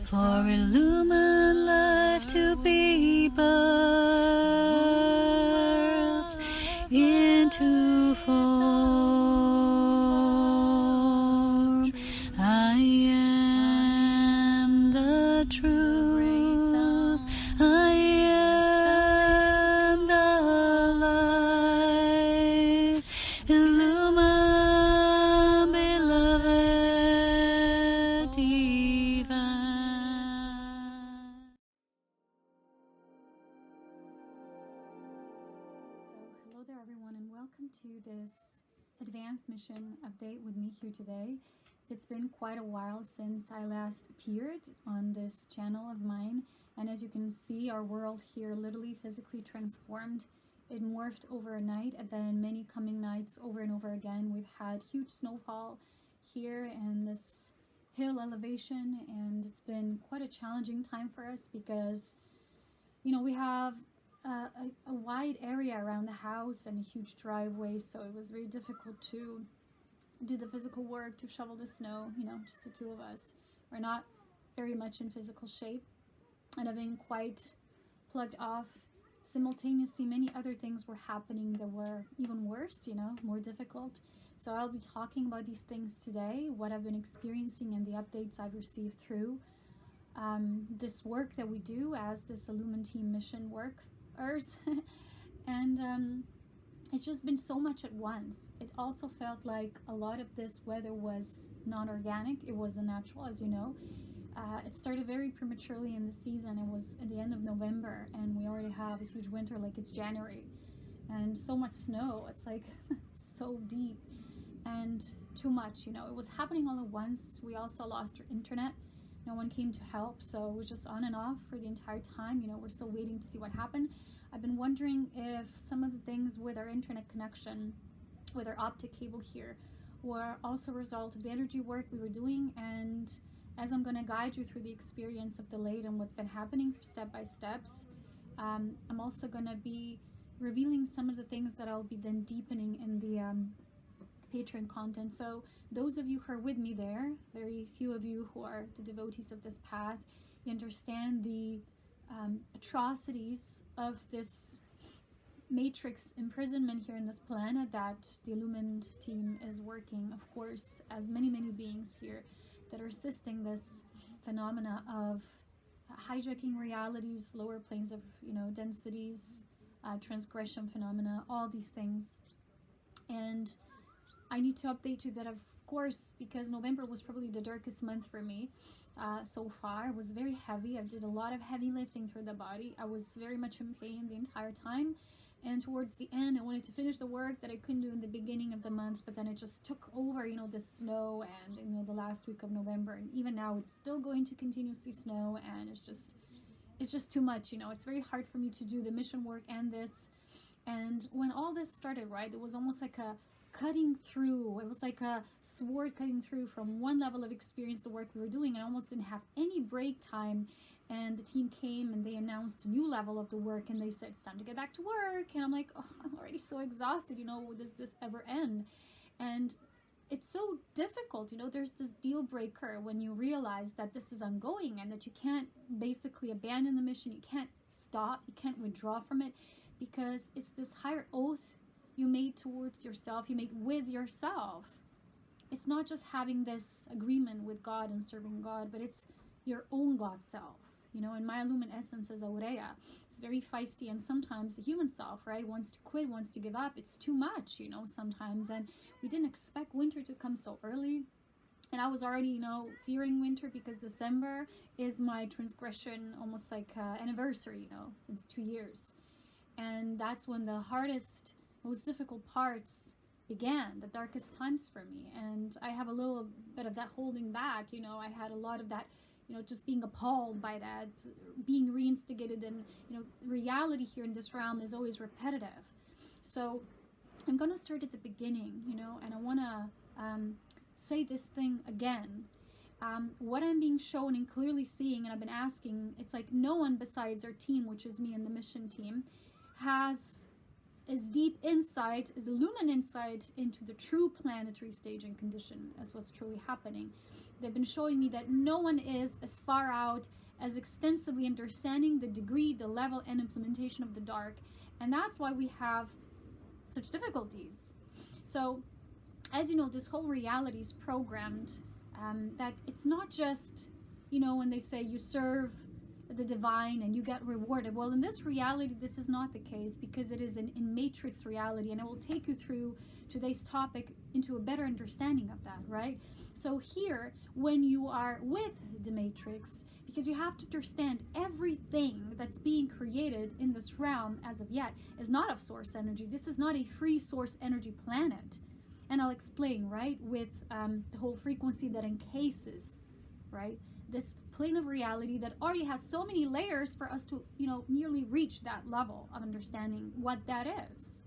for illumined life to be birthed into form. I am the truth. I am the light. Illumined, beloved divine. Hello there everyone, and welcome to this advanced mission update with me here today. It's been quite a while since I last appeared on this channel of mine, and as you can see, our world here literally physically transformed. It morphed overnight, and then many coming nights over and over again. We've had huge snowfall here and this hill elevation, and it's been quite a challenging time for us because, you know, we have a wide area around the house and a huge driveway, so it was very difficult to do the physical work, to shovel the snow, you know, just the two of us. We're not very much in physical shape, and I've been quite plugged off. Simultaneously, many other things were happening that were even worse, you know, more difficult. So I'll be talking about these things today, what I've been experiencing and the updates I've received through this work that we do as this Illumined Team mission workers. And it's just been so much at once. It also felt like a lot of this weather was non-organic. It wasn't natural, as you know. It started very prematurely in the season. It was at the end of November, and we already have a huge winter, like it's January, and so much snow. It's like so deep and too much, you know. It was happening all at once. We also lost our internet. No one came to help, so it was just on and off for the entire time. You know, we're still waiting to see what happened. I've been wondering if some of the things with our internet connection, with our optic cable here, were also a result of the energy work we were doing. And as I'm going to guide you through the experience of the late and what's been happening through step by steps, I'm also going to be revealing some of the things that I'll be then deepening in the Patreon content. So those of you who are with me there, very few of you who are the devotees of this path, you understand the atrocities of this matrix imprisonment here in this planet that the Illumined Team is working, of course, as many beings here that are assisting this phenomena of hijacking realities, lower planes of, you know, densities, transgression phenomena, all these things. And I need to update you that, of course, because November was probably the darkest month for me so far. It was very heavy. I did a lot of heavy lifting through the body. I was very much in pain the entire time. And towards the end, I wanted to finish the work that I couldn't do in the beginning of the month, but then it just took over, you know, the snow and, you know, the last week of November. And even now it's still going to continuously snow, and it's just too much, you know. It's very hard for me to do the mission work and this. And when all this started, right, it was almost like a cutting through. It was like a sword cutting through from one level of experience, the work we were doing, and I almost didn't have any break time. And the team came and they announced a new level of the work, and they said it's time to get back to work. And I'm like, oh, I'm already so exhausted, you know, will this ever end? And it's so difficult, you know. There's this deal breaker when you realize that this is ongoing and that you can't basically abandon the mission. You can't stop, you can't withdraw from it, because it's this higher oath you made towards yourself, you made with yourself. It's not just having this agreement with God and serving God, but it's your own God self. You know, and my Illumined Essence is Aurea. It's very feisty, and sometimes the human self, right, wants to quit, wants to give up. It's too much, you know, sometimes. And we didn't expect winter to come so early. And I was already, you know, fearing winter because December is my transgression, almost like anniversary, you know, since 2 years. And that's when the hardest, most difficult parts began, the darkest times for me. And I have a little bit of that holding back, you know. I had a lot of that, you know, just being appalled by that, being reinstigated. And, you know, reality here in this realm is always repetitive. So I'm going to start at the beginning, you know, and I want to say this thing again. What I'm being shown and clearly seeing, and I've been asking, it's like no one besides our team, which is me and the mission team, has as deep insight, as illumined insight into the true planetary stage and condition as what's truly happening. They've been showing me that no one is as far out as extensively understanding the degree, the level, and implementation of the dark. And that's why we have such difficulties. So, as you know, this whole reality is programmed, that it's not just, you know, when they say you serve the divine and you get rewarded. Well, in this reality, this is not the case, because it is in matrix reality, and I will take you through today's topic into a better understanding of that, right? So here, when you are with the matrix, because you have to understand everything that's being created in this realm as of yet is not of source energy. This is not a free source energy planet. And I'll explain, right, with the whole frequency that encases, right, this plane of reality that already has so many layers for us to, you know, nearly reach that level of understanding what that is,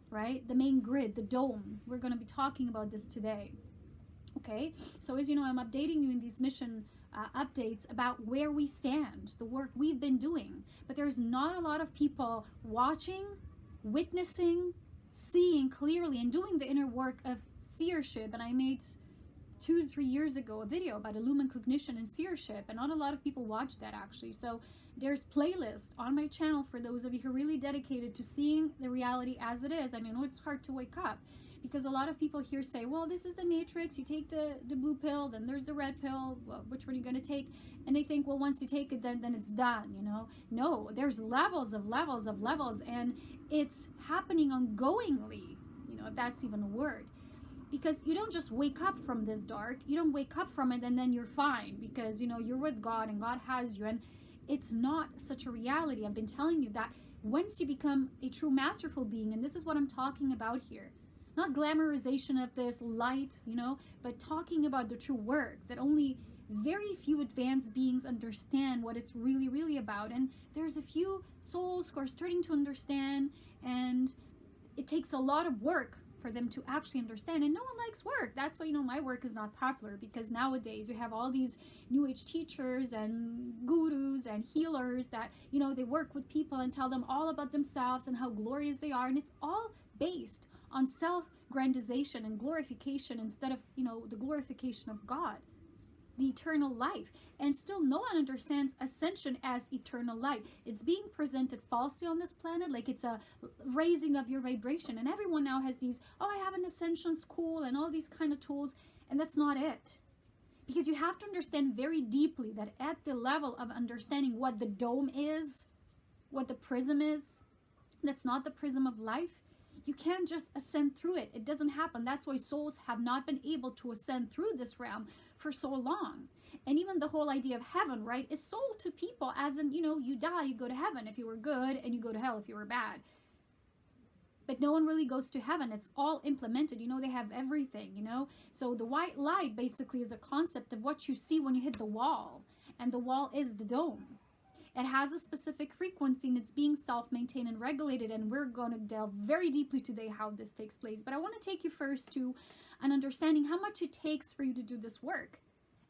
right? The main grid, the dome. We're going to be talking about this today. Okay, so as you know, I'm updating you in these mission updates about where we stand, the work we've been doing. But there's not a lot of people watching, witnessing, seeing clearly, and doing the inner work of seership. And I made 2 to 3 years ago a video about illumined cognition and seership, and not a lot of people watch that actually. So there's playlists on my channel for those of you who are really dedicated to seeing the reality as it is. I mean, I know it's hard to wake up, because a lot of people here say, well, this is the matrix, you take the blue pill, then there's the red pill, well, which one are you going to take? And they think, well, once you take it, then it's done, you know. No, there's levels of levels of levels, and it's happening ongoingly, you know, if that's even a word. Because you don't just wake up from this dark, you don't wake up from it and then you're fine, because, you know, you're with God and God has you. And it's not such a reality. I've been telling you that once you become a true masterful being, and this is what I'm talking about here, not glamorization of this light, you know, but talking about the true work that only very few advanced beings understand what it's really, really about. And there's a few souls who are starting to understand, and it takes a lot of work for them to actually understand. And no one likes work. That's why, you know, my work is not popular, because nowadays you have all these new age teachers and gurus and healers that, you know, they work with people and tell them all about themselves and how glorious they are. And it's all based on self-grandization and glorification instead of, you know, the glorification of God, the eternal life. And still no one understands ascension as eternal life. It's being presented falsely on this planet, like it's a raising of your vibration. And everyone now has these, oh, I have an ascension school and all these kind of tools. And that's not it. Because you have to understand very deeply that at the level of understanding what the dome is, what the prism is, that's not the prism of life. You can't just ascend through it. It doesn't happen. That's why souls have not been able to ascend through this realm for so long. And even the whole idea of heaven, right, is sold to people as in, you know, you die, you go to heaven if you were good, and you go to hell if you were bad. But no one really goes to heaven. It's all implemented. You know, they have everything, you know. So the white light basically is a concept of what you see when you hit the wall. And the wall is the dome. It has a specific frequency, and it's being self-maintained and regulated, and we're going to delve very deeply today how this takes place. But I want to take you first to an understanding how much it takes for you to do this work,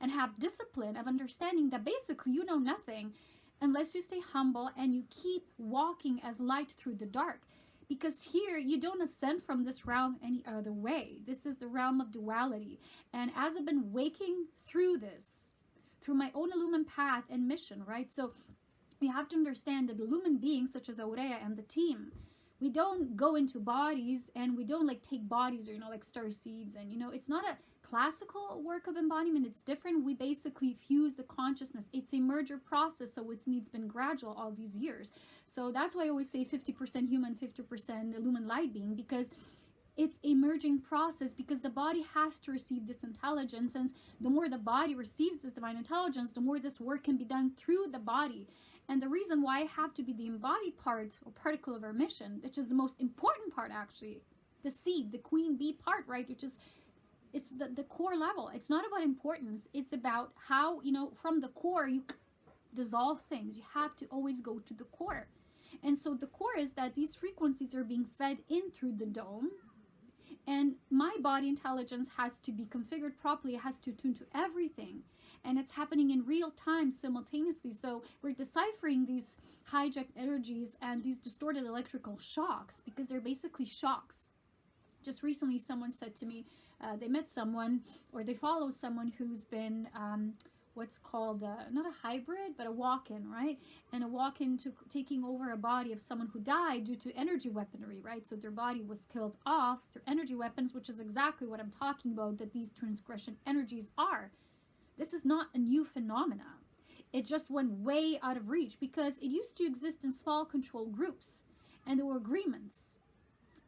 and have discipline of understanding that basically you know nothing unless you stay humble and you keep walking as light through the dark. Because here you don't ascend from this realm any other way. This is the realm of duality. And as I've been waking through this, through my own illumined path and mission, right? So you have to understand that illumined beings such as Aurea and the team, we don't go into bodies, and we don't like take bodies, or, you know, like star seeds. And, you know, it's not a classical work of embodiment. It's different. We basically fuse the consciousness. It's a merger process. So it's been gradual all these years. So that's why I always say 50% human, 50% illumined light being, because it's a merging process, because the body has to receive this intelligence. And the more the body receives this divine intelligence, the more this work can be done through the body. And the reason why I have to be the embodied part or particle of our mission, which is the most important part actually, the seed, the queen bee part, right, which is, it's the core level. It's not about importance. It's about how, you know, from the core you dissolve things. You have to always go to the core. And so the core is that these frequencies are being fed in through the dome. And my body intelligence has to be configured properly. It has to tune to everything. And it's happening in real time simultaneously. So we're deciphering these hijacked energies and these distorted electrical shocks, because they're basically shocks. Just recently, someone said to me, they met someone, or they follow someone who's been what's called not a hybrid, but a walk-in, right? And a walk-in to taking over a body of someone who died due to energy weaponry, right? So their body was killed off through energy weapons, which is exactly what I'm talking about, that these transgression energies are. This is not a new phenomena. It just went way out of reach, because it used to exist in small controlled groups, and there were agreements,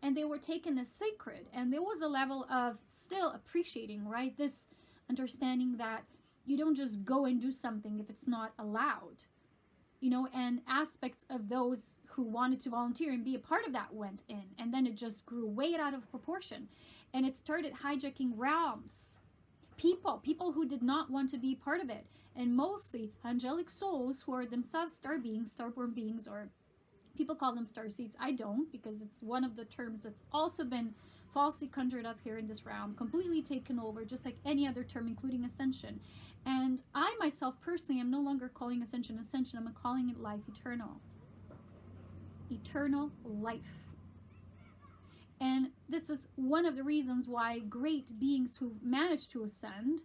and they were taken as sacred, and there was a level of still appreciating, right? This understanding that you don't just go and do something if it's not allowed, you know, and aspects of those who wanted to volunteer and be a part of that went in, and then it just grew way out of proportion, and it started hijacking realms, people who did not want to be part of it, and mostly angelic souls who are themselves star beings, starborn beings, or people call them star seeds. I don't, because it's one of the terms that's also been falsely conjured up here in this realm, completely taken over, just like any other term, including ascension. And I myself personally am no longer calling ascension ascension. I'm calling it life eternal. Eternal life. And this is one of the reasons why great beings who've managed to ascend,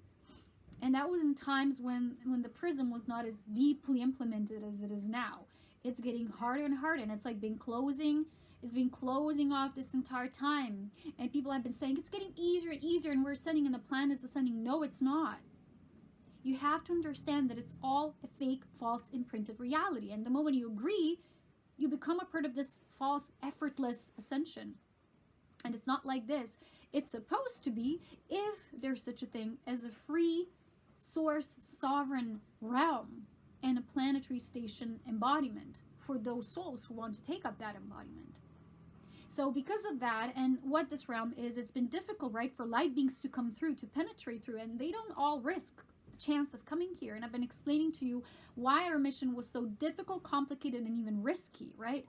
and that was in times when the prism was not as deeply implemented as it is now. It's getting harder and harder, and it's like it's been closing off this entire time. And people have been saying it's getting easier and easier, and we're ascending and the planet's ascending. No, it's not. You have to understand that it's all a fake, false, imprinted reality. And the moment you agree, you become a part of this false, effortless ascension. And it's not like this. It's supposed to be, if there's such a thing as a free source, sovereign realm, and a planetary station embodiment for those souls who want to take up that embodiment. So because of that, and what this realm is, it's been difficult, right, for light beings to come through, to penetrate through, and they don't all risk the chance of coming here. And I've been explaining to you why our mission was so difficult, complicated, and even risky, right?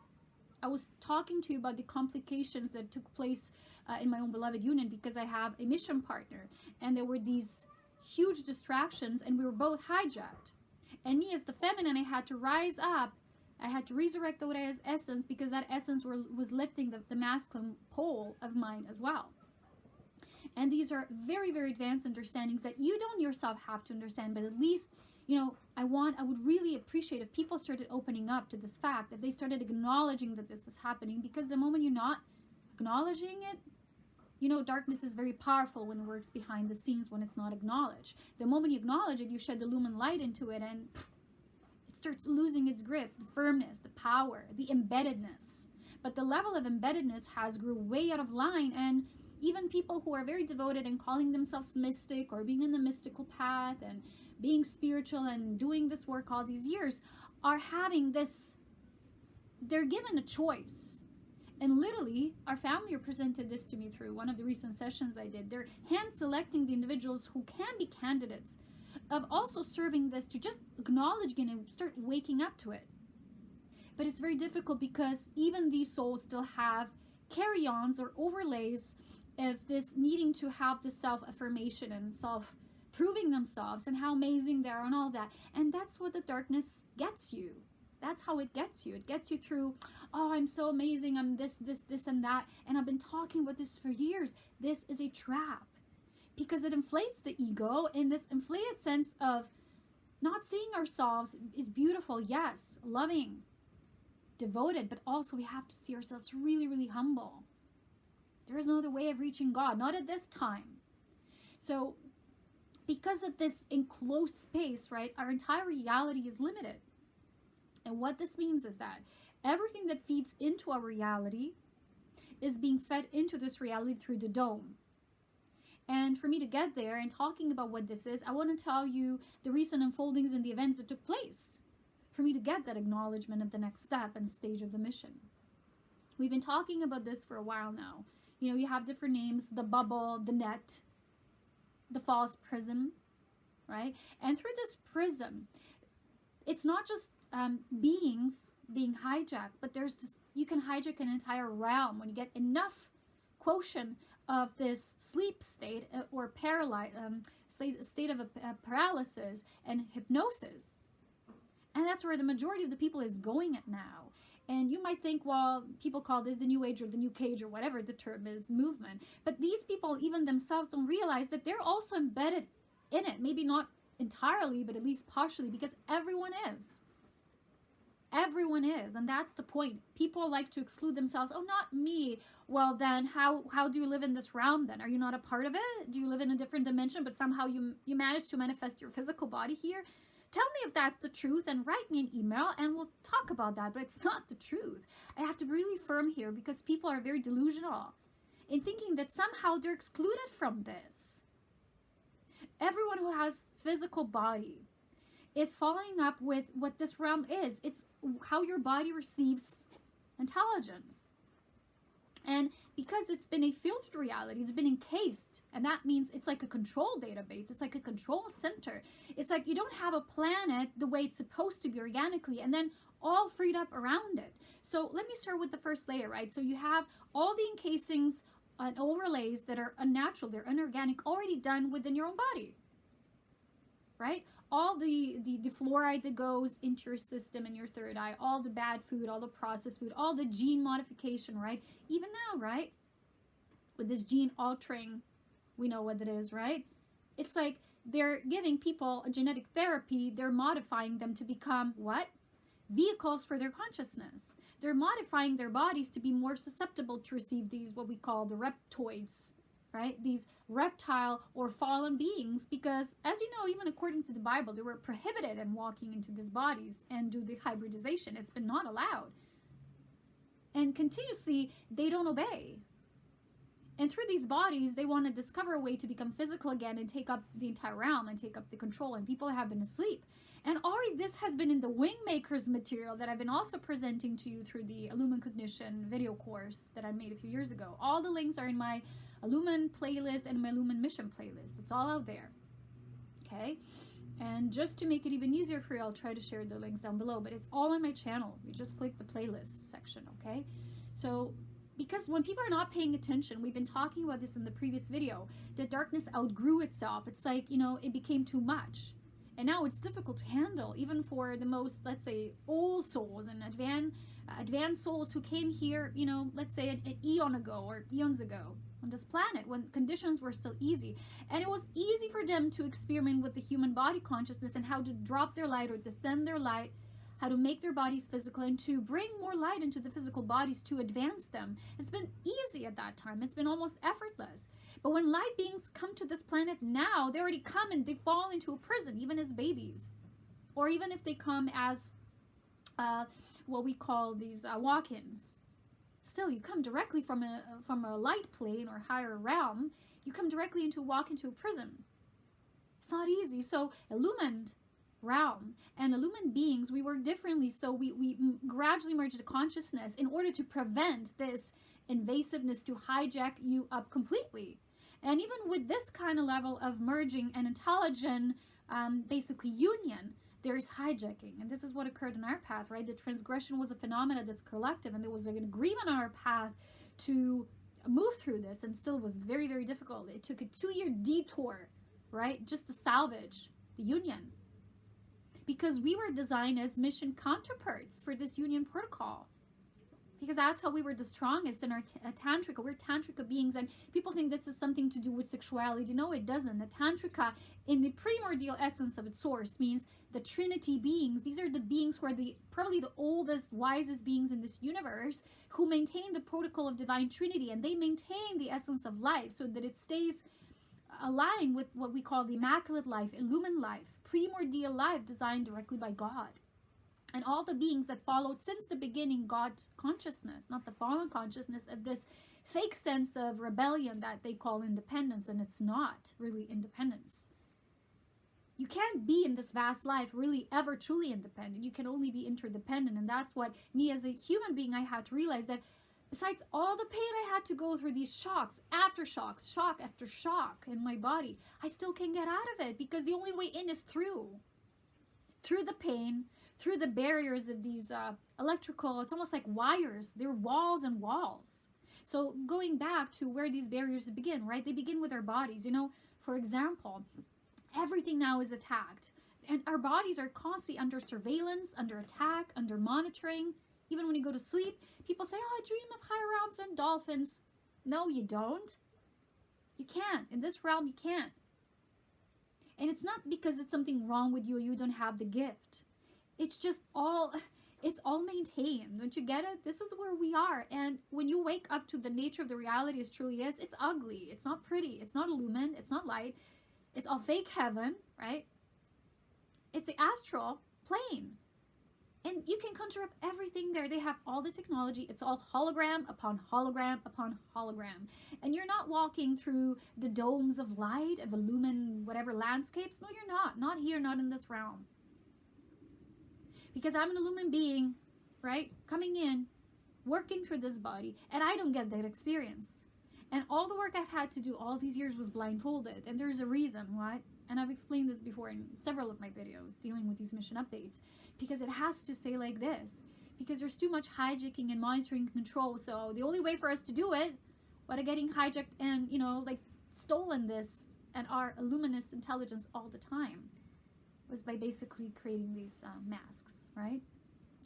I was talking to you about the complications that took place in my own beloved union, because I have a mission partner, and there were these huge distractions, and we were both hijacked. And me as the feminine, I had to rise up. I had to resurrect Aurea's essence, because that essence was lifting the masculine pole of mine as well. And these are very, very advanced understandings that you don't yourself have to understand, but at least, you know, I would really appreciate if people started opening up to this fact, that they started acknowledging that this is happening, because the moment you're not acknowledging it, you know, darkness is very powerful when it works behind the scenes, when it's not acknowledged. The moment you acknowledge it, you shed the lumen light into it, and it starts losing its grip, the firmness, the power, the embeddedness. But the level of embeddedness has grew way out of line, and even people who are very devoted and calling themselves mystic, or being in the mystical path and being spiritual and doing this work all these years, are having this, they're given a choice. And literally, our family presented this to me through one of the recent sessions I did. They're hand-selecting the individuals who can be candidates of also serving this, to just acknowledging and start waking up to it. But it's very difficult, because even these souls still have carry-ons or overlays of this needing to have the self-affirmation and self-proving themselves and how amazing they are and all that. And that's what the darkness gets you. That's how it gets you. It gets you through, oh, I'm so amazing, I'm this, and that, and I've been talking about this for years. This is a trap, because it inflates the ego in this inflated sense of not seeing ourselves is beautiful, yes, loving, devoted, but also we have to see ourselves really, really humble. There is no other way of reaching God, not at this time. So because of this enclosed space, right, our entire reality is limited. And what this means is that everything that feeds into our reality is being fed into this reality through the dome. And for me to get there and talking about what this is, I want to tell you the recent unfoldings and the events that took place for me to get that acknowledgement of the next step and stage of the mission. We've been talking about this for a while now. You know, you have different names, the bubble, the net, the false prism, right? And through this prism, it's not just beings being hijacked, but there's this, you can hijack an entire realm when you get enough quotient of this sleep state or state of paralysis and hypnosis. And that's where the majority of the people is going at now. And you might think, well, people call this the New Age or the New Cage or whatever the term is, movement. But these people, even themselves, don't realize that they're also embedded in it. Maybe not entirely, but at least partially, because everyone is. Everyone is, and that's the point. People like to exclude themselves. Oh, not me. Well, then how do you live in this realm then? Are you not a part of it? Do you live in a different dimension, but somehow you manage to manifest your physical body here? Tell me if that's the truth and write me an email and we'll talk about that, but it's not the truth. I have to be really firm here because people are very delusional in thinking that somehow they're excluded from this. Everyone who has physical body is following up with what this realm is. It's how your body receives intelligence. And because it's been a filtered reality, it's been encased, and that means it's like a control database. It's like a control center. It's like you don't have a planet the way it's supposed to be organically, and then all freed up around it. So let me start with the first layer, right? So you have all the encasings and overlays that are unnatural, they're inorganic, already done within your own body, right? All the fluoride that goes into your system and your third eye, all the bad food, all the processed food, all the gene modification, right? Even now, right? With this gene altering, we know what it is, right? It's like they're giving people a genetic therapy. They're modifying them to become what? Vehicles for their consciousness. They're modifying their bodies to be more susceptible to receive these, what we call the reptoids, right? These reptile or fallen beings, because as you know, even according to the Bible, they were prohibited in walking into these bodies and do the hybridization. It's been not allowed. And continuously, they don't obey. And through these bodies, they want to discover a way to become physical again and take up the entire realm and take up the control. And people have been asleep. And already this has been in the Wingmakers material that I've been also presenting to you through the Illumined Cognition video course that I made a few years ago. All the links are in my Illumined playlist and my Illumined Mission playlist. It's all out there. Okay? And just to make it even easier for you, I'll try to share the links down below, but it's all on my channel. You just click the playlist section, okay? So, because when people are not paying attention, we've been talking about this in the previous video, the darkness outgrew itself. It's like, you know, it became too much. And now it's difficult to handle, even for the most, let's say, old souls and advanced souls who came here, you know, let's say an eon ago or eons ago on this planet when conditions were still easy. And it was easy for them to experiment with the human body consciousness and how to drop their light or descend their light, how to make their bodies physical and to bring more light into the physical bodies to advance them. It's been easy at that time. It's been almost effortless. But when light beings come to this planet now, they already come and they fall into a prison, even as babies. Or even if they come as what we call these walk-ins. Still, you come directly from a light plane or higher realm. You come directly walk into a prison. It's not easy. So illumined realm and illumined beings, we work differently. So we gradually merge the consciousness in order to prevent this invasiveness to hijack you up completely. And even with this kind of level of merging and intelligent, basically union, there's hijacking. And this is what occurred in our path, right? The transgression was a phenomena that's collective, and there was an agreement on our path to move through this, and still was very, very difficult. It took a 2-year detour, right? Just to salvage the union. Because we were designed as mission counterparts for this union protocol. Because that's how we were the strongest in our tantrika. We're tantrika beings, and people think this is something to do with sexuality. No, it doesn't. The tantrika, in the primordial essence of its source, means the Trinity beings. These are the beings who are probably the oldest, wisest beings in this universe, who maintain the protocol of divine Trinity, and they maintain the essence of life so that it stays aligned with what we call the immaculate life, illumined life, primordial life designed directly by God. And all the beings that followed since the beginning, God consciousness, not the fallen consciousness of this fake sense of rebellion that they call independence, and it's not really independence. You can't be in this vast life really ever truly independent. You can only be interdependent, and that's what me as a human being, I had to realize that besides all the pain I had to go through, these shocks, aftershocks, shock after shock in my body, I still can't get out of it, because the only way in is through the pain, through the barriers of these electrical, it's almost like wires. They're walls and walls. So going back to where these barriers begin, right? They begin with our bodies. You know, for example, everything now is attacked. And our bodies are constantly under surveillance, under attack, under monitoring. Even when you go to sleep, people say, oh, I dream of higher realms and dolphins. No, you don't. You can't. In this realm, you can't. And it's not because it's something wrong with you or you don't have the gift. It's just it's all maintained. Don't you get it? This is where we are. And when you wake up to the nature of the reality as truly is, it's ugly. It's not pretty. It's not illumined. It's not light. It's all fake heaven, right? It's the astral plane. And you can conjure up everything there. They have all the technology. It's all hologram upon hologram upon hologram. And you're not walking through the domes of light, of illumined whatever landscapes. No, you're not. Not here, not in this realm. Because I'm an illumined being, right? Coming in, working through this body. And I don't get that experience. And all the work I've had to do all these years was blindfolded. And there's a reason why. And I've explained this before in several of my videos dealing with these mission updates. Because it has to stay like this. Because there's too much hijacking and monitoring and control. So the only way for us to do it, without getting hijacked and, you know, like stolen this and our luminous intelligence all the time, was by basically creating these masks, right?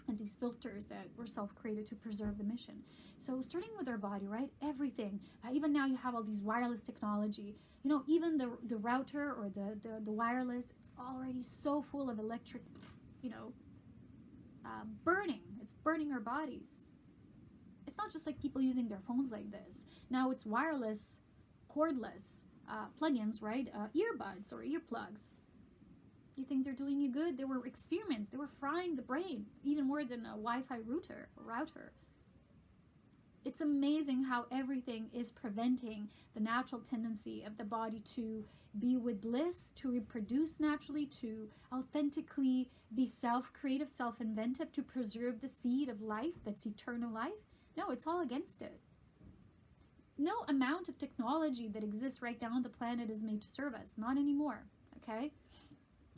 And these filters that were self-created to preserve the mission. So starting with our body, right? Everything. Even now you have all these wireless technology. You know, even the router or the wireless, it's already so full of electric, you know, burning. It's burning our bodies. It's not just like people using their phones like this. Now it's wireless, cordless plugins, right? Earbuds or earplugs. You think they're doing you good? They were experiments. They were frying the brain even more than a Wi-Fi router. It's amazing how everything is preventing the natural tendency of the body to be with bliss, to reproduce naturally, to authentically be self-creative, self-inventive, to preserve the seed of life that's eternal life. No, it's all against it. No amount of technology that exists right now on the planet is made to serve us. Not anymore, okay?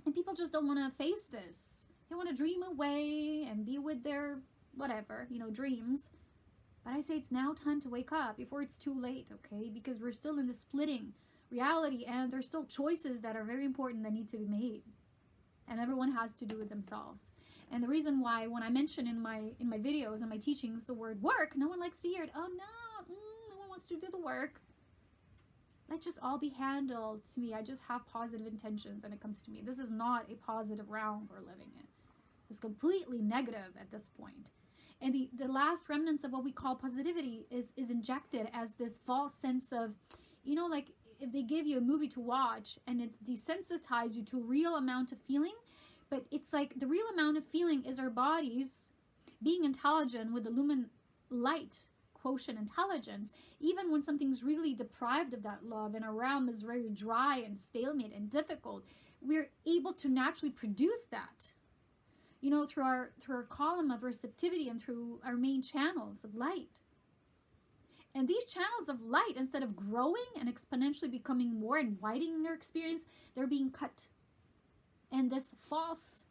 And people just don't want to face this. They want to dream away and be with their whatever, you know, dreams. But I say it's now time to wake up before it's too late, okay? Because we're still in the splitting reality and there's still choices that are very important that need to be made. And everyone has to do it themselves. And the reason why when I mention in my videos and my teachings the word work, no one likes to hear it. Oh no, no one wants to do the work. Let just all be handled to me. I just have positive intentions when it comes to me. This is not a positive realm we're living in. It's completely negative at this point. And the last remnants of what we call positivity is injected as this false sense of, you know, like if they give you a movie to watch and it's desensitized you to a real amount of feeling, but it's like the real amount of feeling is our bodies being intelligent with the lumen light quotient intelligence, even when something's really deprived of that love and our realm is very dry and stalemate and difficult, we're able to naturally produce that, you know, through our column of receptivity and through our main channels of light. And these channels of light, instead of growing and exponentially becoming more and widening their experience, they're being cut. And this false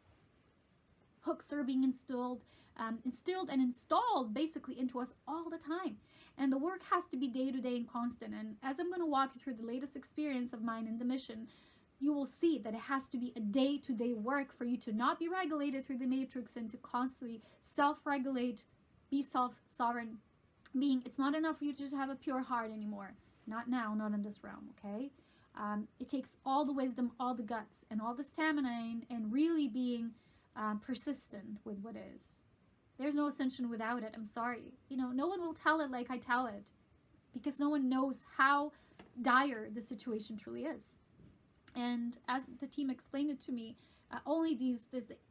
hooks are being instilled and installed basically into us all the time. And the work has to be day-to-day and constant. And as I'm going to walk you through the latest experience of mine in the mission, you will see that it has to be a day-to-day work for you to not be regulated through the matrix and to constantly self-regulate, be self-sovereign being. It's not enough for you to just have a pure heart anymore. Not now, not in this realm, okay? It takes all the wisdom, all the guts, and all the stamina and really being persistent with what is. There's no ascension without it. I'm sorry. You know, no one will tell it like I tell it because no one knows how dire the situation truly is. And as the team explained it to me, only the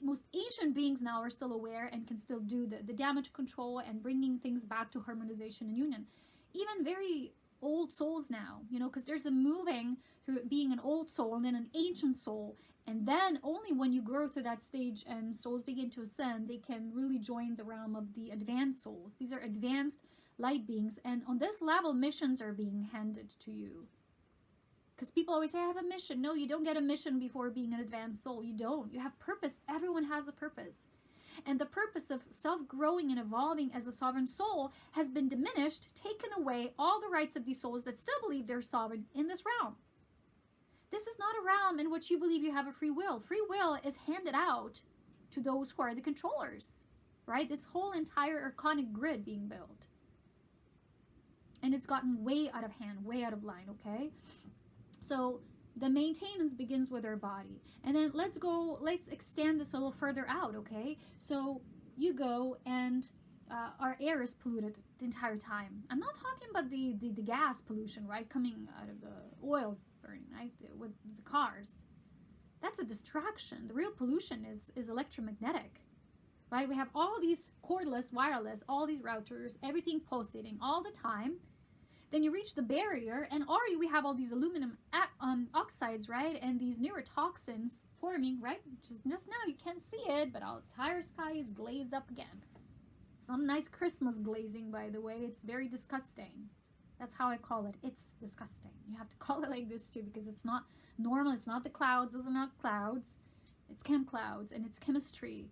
most ancient beings now are still aware and can still do the damage control and bringing things back to harmonization and union. Even very old souls now, you know, because there's a moving through being an old soul and then an ancient soul. And then only when you grow through that stage and souls begin to ascend, they can really join the realm of the advanced souls. These are advanced light beings. And on this level, missions are being handed to you. Because people always say, I have a mission. No, you don't get a mission before being an advanced soul. You don't. You have purpose. Everyone has a purpose. And the purpose of self-growing and evolving as a sovereign soul has been diminished, taken away all the rights of these souls that still believe they're sovereign in this realm. This is not a realm in which you believe you have a free will. Free will is handed out to those who are the controllers, right? This whole entire archonic grid being built. And it's gotten way out of hand, way out of line, okay? So the maintenance begins with our body. And then let's extend this a little further out, okay? So you go and our air is polluted the entire time. I'm not talking about the gas pollution, right? Coming out of the oils burning, right? With the cars. That's a distraction. The real pollution is electromagnetic, right? We have all these cordless, wireless, all these routers, everything pulsating all the time. Then you reach the barrier, and already we have all these aluminum oxides, right? And these neurotoxins forming, right? Just now you can't see it, but our entire sky is glazed up again. Some nice Christmas glazing, by the way. It's very disgusting. That's how I call it. It's disgusting. You have to call it like this too, because it's not normal. It's not the clouds. Those are not clouds. It's chem clouds, and it's chemistry.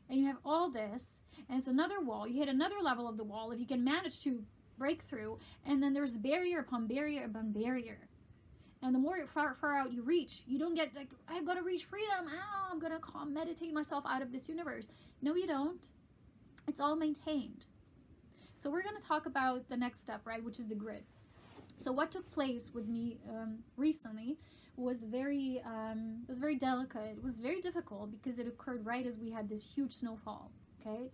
And you have all this, and it's another wall. You hit another level of the wall if you can manage to break through, and then there's barrier upon barrier upon barrier. And the more far out you reach, you don't get like, I've got to reach freedom. Oh, I'm going to meditate myself out of this universe. No, you don't. It's all maintained. So we're going to talk about the next step, right, which is the grid. So what took place with me recently was very delicate. It was very difficult because it occurred right as we had this huge snowfall, okay?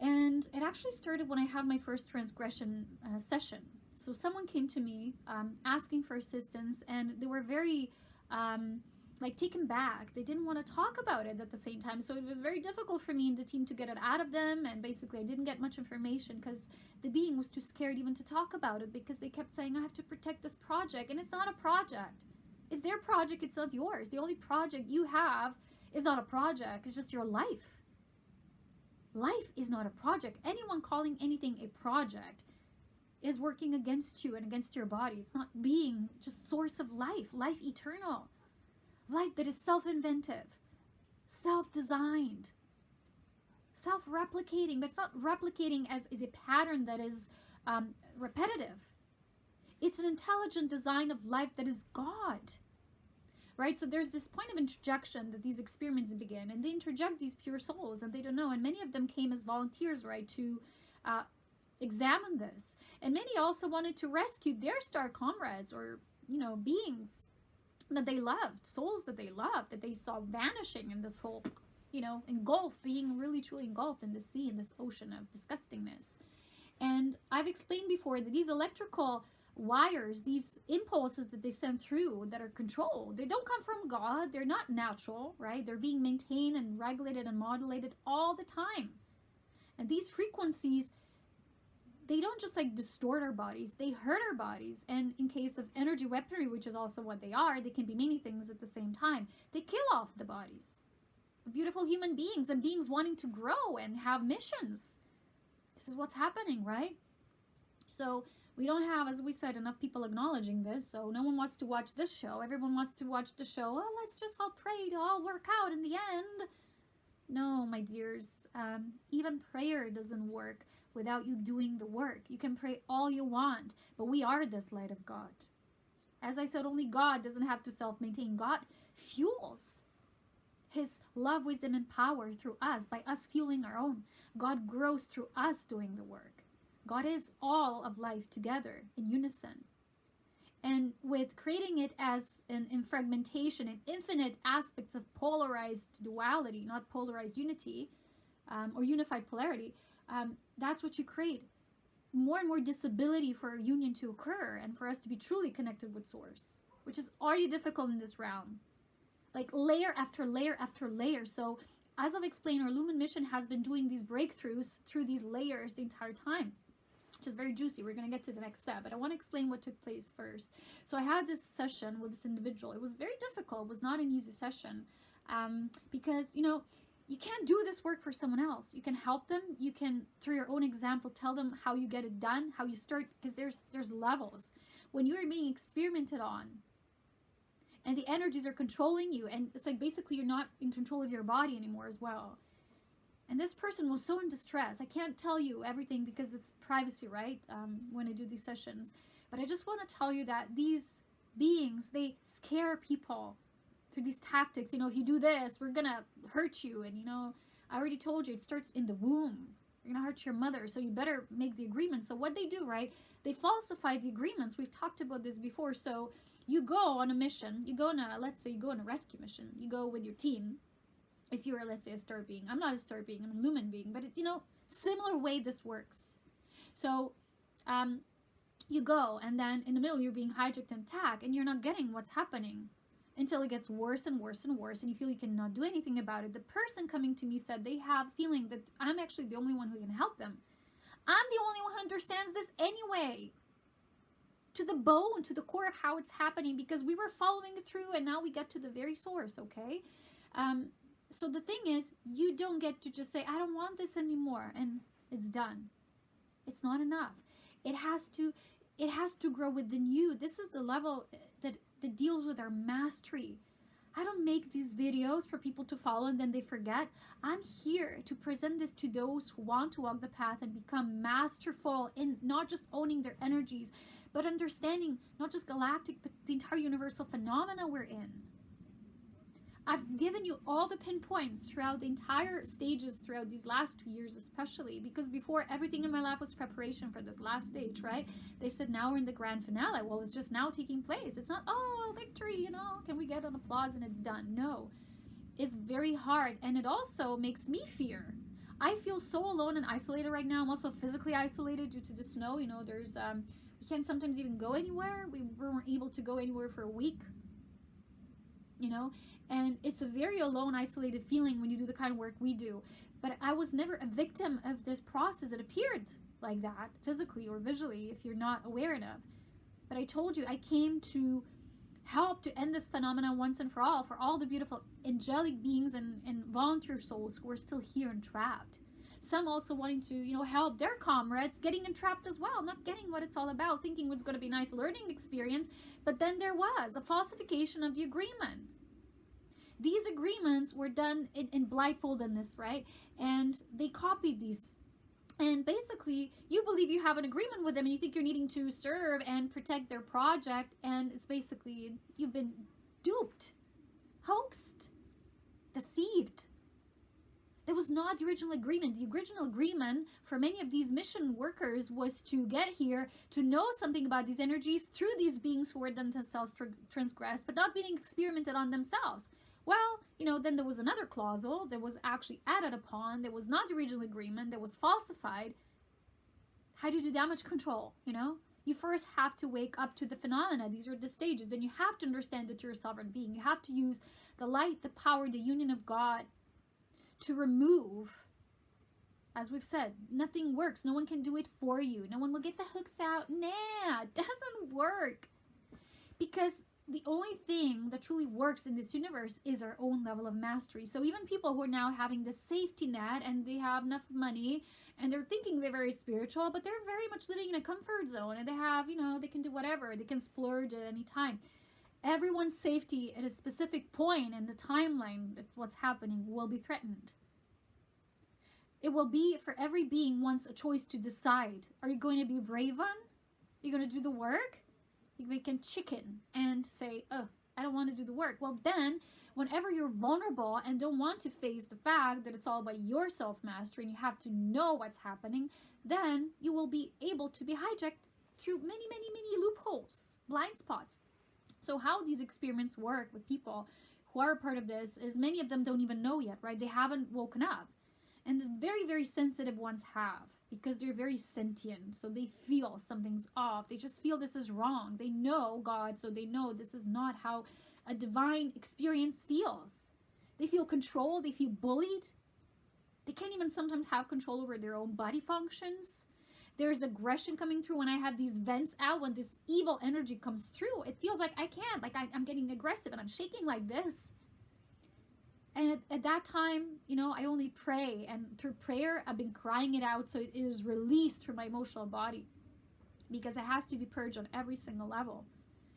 And it actually started when I had my first transgression session. So someone came to me asking for assistance, and they were very like taken back. They didn't want to talk about it at the same time. So it was very difficult for me and the team to get it out of them. And basically I didn't get much information because the being was too scared even to talk about it, because they kept saying, I have to protect this project. And it's not a project. It's their project. It's not yours. The only project you have is not a project. It's just your life. Life is not a project. Anyone calling anything a project is working against you and against your body. It's not being just source of life, life eternal, life that is self-inventive, self-designed, self-replicating, but it's not replicating as a pattern that is repetitive. It's an intelligent design of life that is God. Right? So there's this point of interjection that these experiments begin, and they interject these pure souls, and they don't know. And many of them came as volunteers, right, to examine this. And many also wanted to rescue their star comrades, or, you know, beings that they loved, souls that they loved, that they saw vanishing in this whole, you know, engulfed, being really truly engulfed in the sea, in this ocean of disgustingness. And I've explained before that these electrical wires, these impulses that they send through that are controlled, they don't come from God. They're not natural, right? They're being maintained and regulated and modulated all the time. And these frequencies, they don't just like distort our bodies, they hurt our bodies. And in case of energy weaponry, which is also what they are, they can be many things at the same time. They kill off the bodies of beautiful human beings and beings wanting to grow and have missions. This is what's happening, right? So we don't have, as we said, enough people acknowledging this, so no one wants to watch this show. Everyone wants to watch the show. Oh, let's just all pray to all work out in the end. No, my dears, even prayer doesn't work without you doing the work. You can pray all you want, but we are this light of God. As I said, only God doesn't have to self-maintain. God fuels His love, wisdom, and power through us, by us fueling our own. God grows through us doing the work. God is all of life together in unison. And with creating it as in fragmentation and infinite aspects of polarized duality, not polarized unity or unified polarity, that's what you create. More and more disability for our union to occur and for us to be truly connected with Source, which is already difficult in this realm. Like layer after layer after layer. So as I've explained, our Lumen mission has been doing these breakthroughs through these layers the entire time, which is very juicy. We're going to get to the next step, but I want to explain what took place first. So I had this session with this individual. It was very difficult. It was not an easy session because, you know, you can't do this work for someone else. You can help them. You can, through your own example, tell them how you get it done, how you start, because there's levels. When you are being experimented on and the energies are controlling you, and it's like basically you're not in control of your body anymore as well. And this person was so in distress. I can't tell you everything because it's privacy, right? When I do these sessions. But I just want to tell you that these beings, they scare people through these tactics. If you do this, we're going to hurt you. And, I already told you, it starts in the womb. You're going to hurt your mother, so you better make the agreement. So what they do, right? They falsify the agreements. We've talked about this before. So you go on a mission. You go on let's say you go on a rescue mission. You go with your team. If you are, let's say, a star being. I'm not a star being, I'm an illumined being, but similar way this works. So you go, and then in the middle you're being hijacked and attacked, and you're not getting what's happening until it gets worse and worse and worse, and you feel you cannot do anything about it. The person coming to me said they have a feeling that I'm actually the only one who can help them. I'm the only one who understands this anyway, to the bone, to the core of how it's happening, because we were following it through, and now we get to the very source, okay? So the thing is, you don't get to just say, I don't want this anymore, and it's done. It's not enough. It has to grow within you. This is the level that deals with our mastery. I don't make these videos for people to follow and then they forget. I'm here to present this to those who want to walk the path and become masterful in not just owning their energies, but understanding not just galactic, but the entire universal phenomena we're in. I've given you all the pinpoints throughout the entire stages throughout these last 2 years, especially because before, everything in my life was preparation for this last stage, right? They said now we're in the grand finale. Well, it's just now taking place. It's not, oh, victory, can we get an applause and it's done? No, it's very hard, and it also makes me fear. I feel so alone and isolated right now. I'm also physically isolated due to the snow. There's we can't sometimes even go anywhere. We weren't able to go anywhere for a week. And it's a very alone, isolated feeling when you do the kind of work we do. But I was never a victim of this process. It appeared like that, physically or visually, if you're not aware enough. But I told you, I came to help to end this phenomenon once and for all the beautiful angelic beings and volunteer souls who are still here and trapped. Some also wanting to, help their comrades getting entrapped as well, not getting what it's all about, thinking it was going to be a nice learning experience. But then there was a falsification of the agreement. These agreements were done in blindfoldedness, right? And they copied these. And basically, you believe you have an agreement with them and you think you're needing to serve and protect their project. And it's basically, you've been duped, hoaxed, deceived. That was not the original agreement. The original agreement for many of these mission workers was to get here, to know something about these energies through these beings who were themselves transgressed, but not being experimented on themselves. Well, then there was another clause that was actually added upon. That was not the original agreement. That was falsified. How do you do damage control? You first have to wake up to the phenomena. These are the stages. Then you have to understand that you're a sovereign being. You have to use the light, the power, the union of God to remove. As we've said, nothing works. No one can do it for you. No one will get the hooks out. Nah, it doesn't work. Because the only thing that truly works in this universe is our own level of mastery. So even people who are now having the safety net and they have enough money and they're thinking they're very spiritual, but they're very much living in a comfort zone and they have, they can do whatever. They can splurge at any time. Everyone's safety at a specific point in the timeline, that's what's happening, will be threatened. It will be for every being wants a choice to decide. Are you going to be a brave one? Are you going to do the work? You can chicken and say, oh, I don't want to do the work. Well, then, whenever you're vulnerable and don't want to face the fact that it's all about your self-mastery and you have to know what's happening, then you will be able to be hijacked through many, many, many loopholes, blind spots. So how these experiments work with people who are a part of this is many of them don't even know yet, right? They haven't woken up. And the very, very sensitive ones have, because they're very sentient. So they feel something's off. They just feel this is wrong. They know God, so they know this is not how a divine experience feels. They feel controlled. They feel bullied. They can't even sometimes have control over their own body functions. There's aggression coming through when I have these vents out, when this evil energy comes through. It feels like I can't, like I'm getting aggressive and I'm shaking like this. And at that time, I only pray. And through prayer, I've been crying it out so it is released through my emotional body. Because it has to be purged on every single level.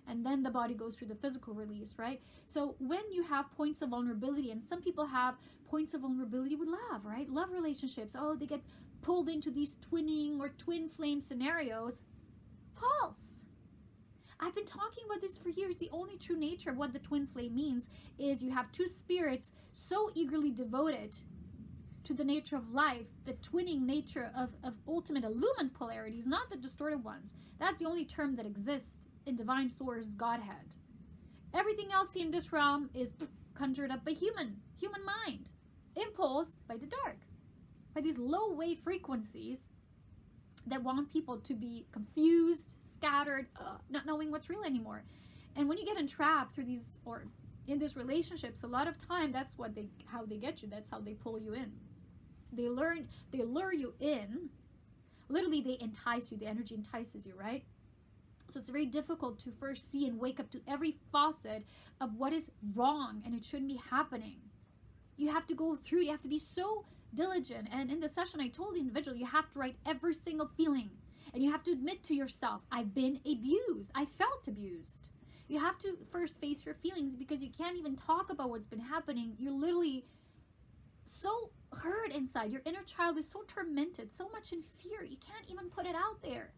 and then the body goes through the physical release, right? So when you have points of vulnerability, and some people have points of vulnerability with love, right? Love relationships, oh, they get pulled into these twinning or twin flame scenarios. False. I've been talking about this for years. The only true nature of what the twin flame means is you have two spirits so eagerly devoted to the nature of life, the twinning nature of ultimate illumined polarities, not the distorted ones. That's the only term that exists in divine source Godhead. Everything else in this realm is conjured up by human mind, impulsed by the dark, by these low wave frequencies that want people to be confused, scattered, not knowing what's real anymore. And when you get entrapped through these, or in these relationships, a lot of time that's how they get you. That's how they pull you in. They lure you in. Literally, they entice you. The energy entices you, right? So it's very difficult to first see and wake up to every facet of what is wrong and it shouldn't be happening. You have to go through. You have to be so diligent. And in the session, I told the individual, you have to write every single feeling. And you have to admit to yourself, I've been abused. I felt abused. You have to first face your feelings, because you can't even talk about what's been happening. You're literally so hurt inside. Your inner child is so tormented, so much in fear. You can't even put it out there.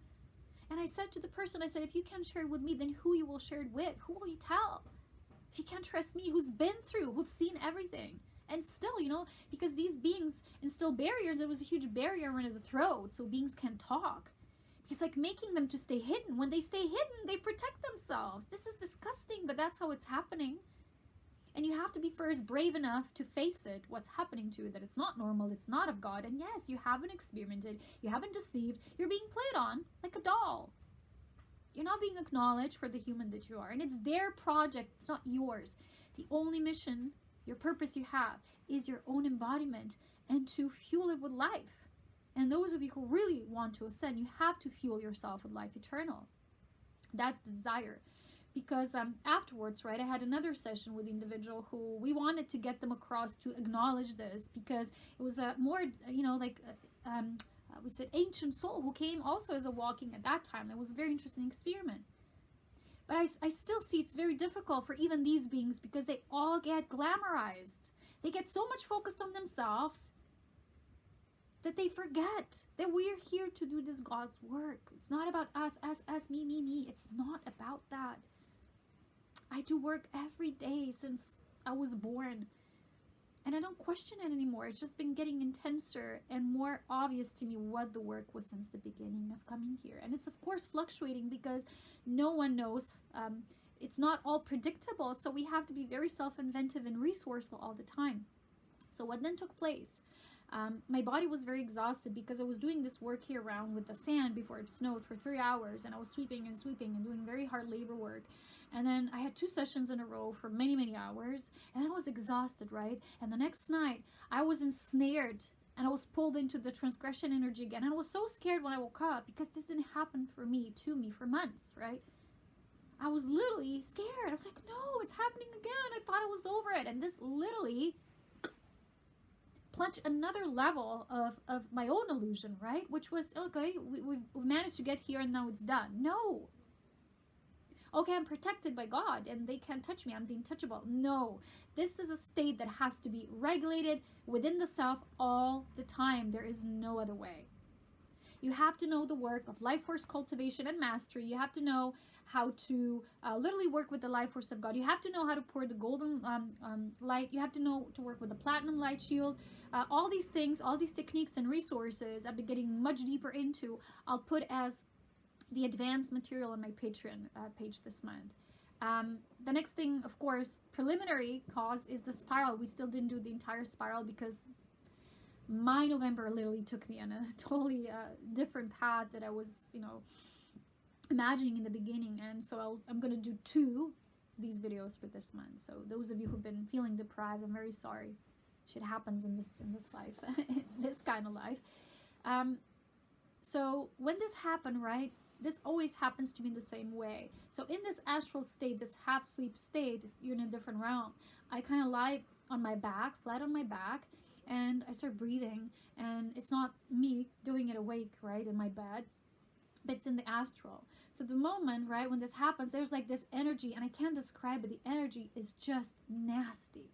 And I said to the person, I said, if you can't share it with me, then who you will share it with? Who will you tell? If you can't trust me, who's been through, who's seen everything. And still, you know, because these beings instill barriers, there was a huge barrier around the throat, so beings can't talk. It's like making them to stay hidden. When they stay hidden, they protect themselves. This is disgusting, but that's how it's happening. And you have to be first brave enough to face it, what's happening to you, that it's not normal, it's not of God. And yes, you haven't experimented, you haven't deceived, you're being played on like a doll. You're not being acknowledged for the human that you are. And it's their project, it's not yours. The only mission, your purpose you have, is your own embodiment and to fuel it with life. And those of you who really want to ascend, you have to fuel yourself with life eternal. That's the desire. Because afterwards, right, I had another session with the individual who we wanted to get them across to acknowledge this, because it was a more, you know, like, we said ancient soul who came also as a walking at that time. It was a very interesting experiment. But I still see it's very difficult for even these beings, because they all get glamorized. They get so much focused on themselves that they forget that we're here to do this God's work. It's not about us, me. It's not about that. I do work every day since I was born. And I don't question it anymore. It's just been getting intenser and more obvious to me what the work was since the beginning of coming here. And it's of course fluctuating, because no one knows. It's not all predictable. So we have to be very self-inventive and resourceful all the time. So what then took place? My body was very exhausted, because I was doing this work here around with the sand before it snowed for 3 hours, and I was sweeping and doing very hard labor work. And then I had 2 sessions in a row for many, many hours, and then I was exhausted, right? And the next night I was ensnared and I was pulled into the transgression energy again. And I was so scared when I woke up, because this didn't happen to me for months, right? I was literally scared. I was like, no, it's happening again. I thought I was over it. And this literally plunge another level of my own illusion, right? Which was, okay, we've managed to get here and now it's done. No. Okay, I'm protected by God and they can't touch me. I'm the untouchable. No. This is a state that has to be regulated within the self all the time. There is no other way. You have to know the work of life force cultivation and mastery. You have to know how to literally work with the life force of God. You have to know how to pour the golden light. You have to know to work with the platinum light shield. All these things, all these techniques and resources I've been getting much deeper into, I'll put as the advanced material on my Patreon page this month. The next thing, of course, preliminary cause is the spiral. We still didn't do the entire spiral because my November literally took me on a totally different path that I was, imagining in the beginning. And so I'm going to do 2 these videos for this month. So those of you who've been feeling deprived, I'm very sorry. Shit happens in this life, this kind of life. So when this happened, right, this always happens to me the same way. So in this astral state, this half sleep state, you're in a different realm. I kind of lie on my back, flat on my back, and I start breathing, and it's not me doing it awake, right, in my bed, but it's in the astral. So the moment, right, when this happens, there's like this energy, and I can't describe it. The energy is just nasty.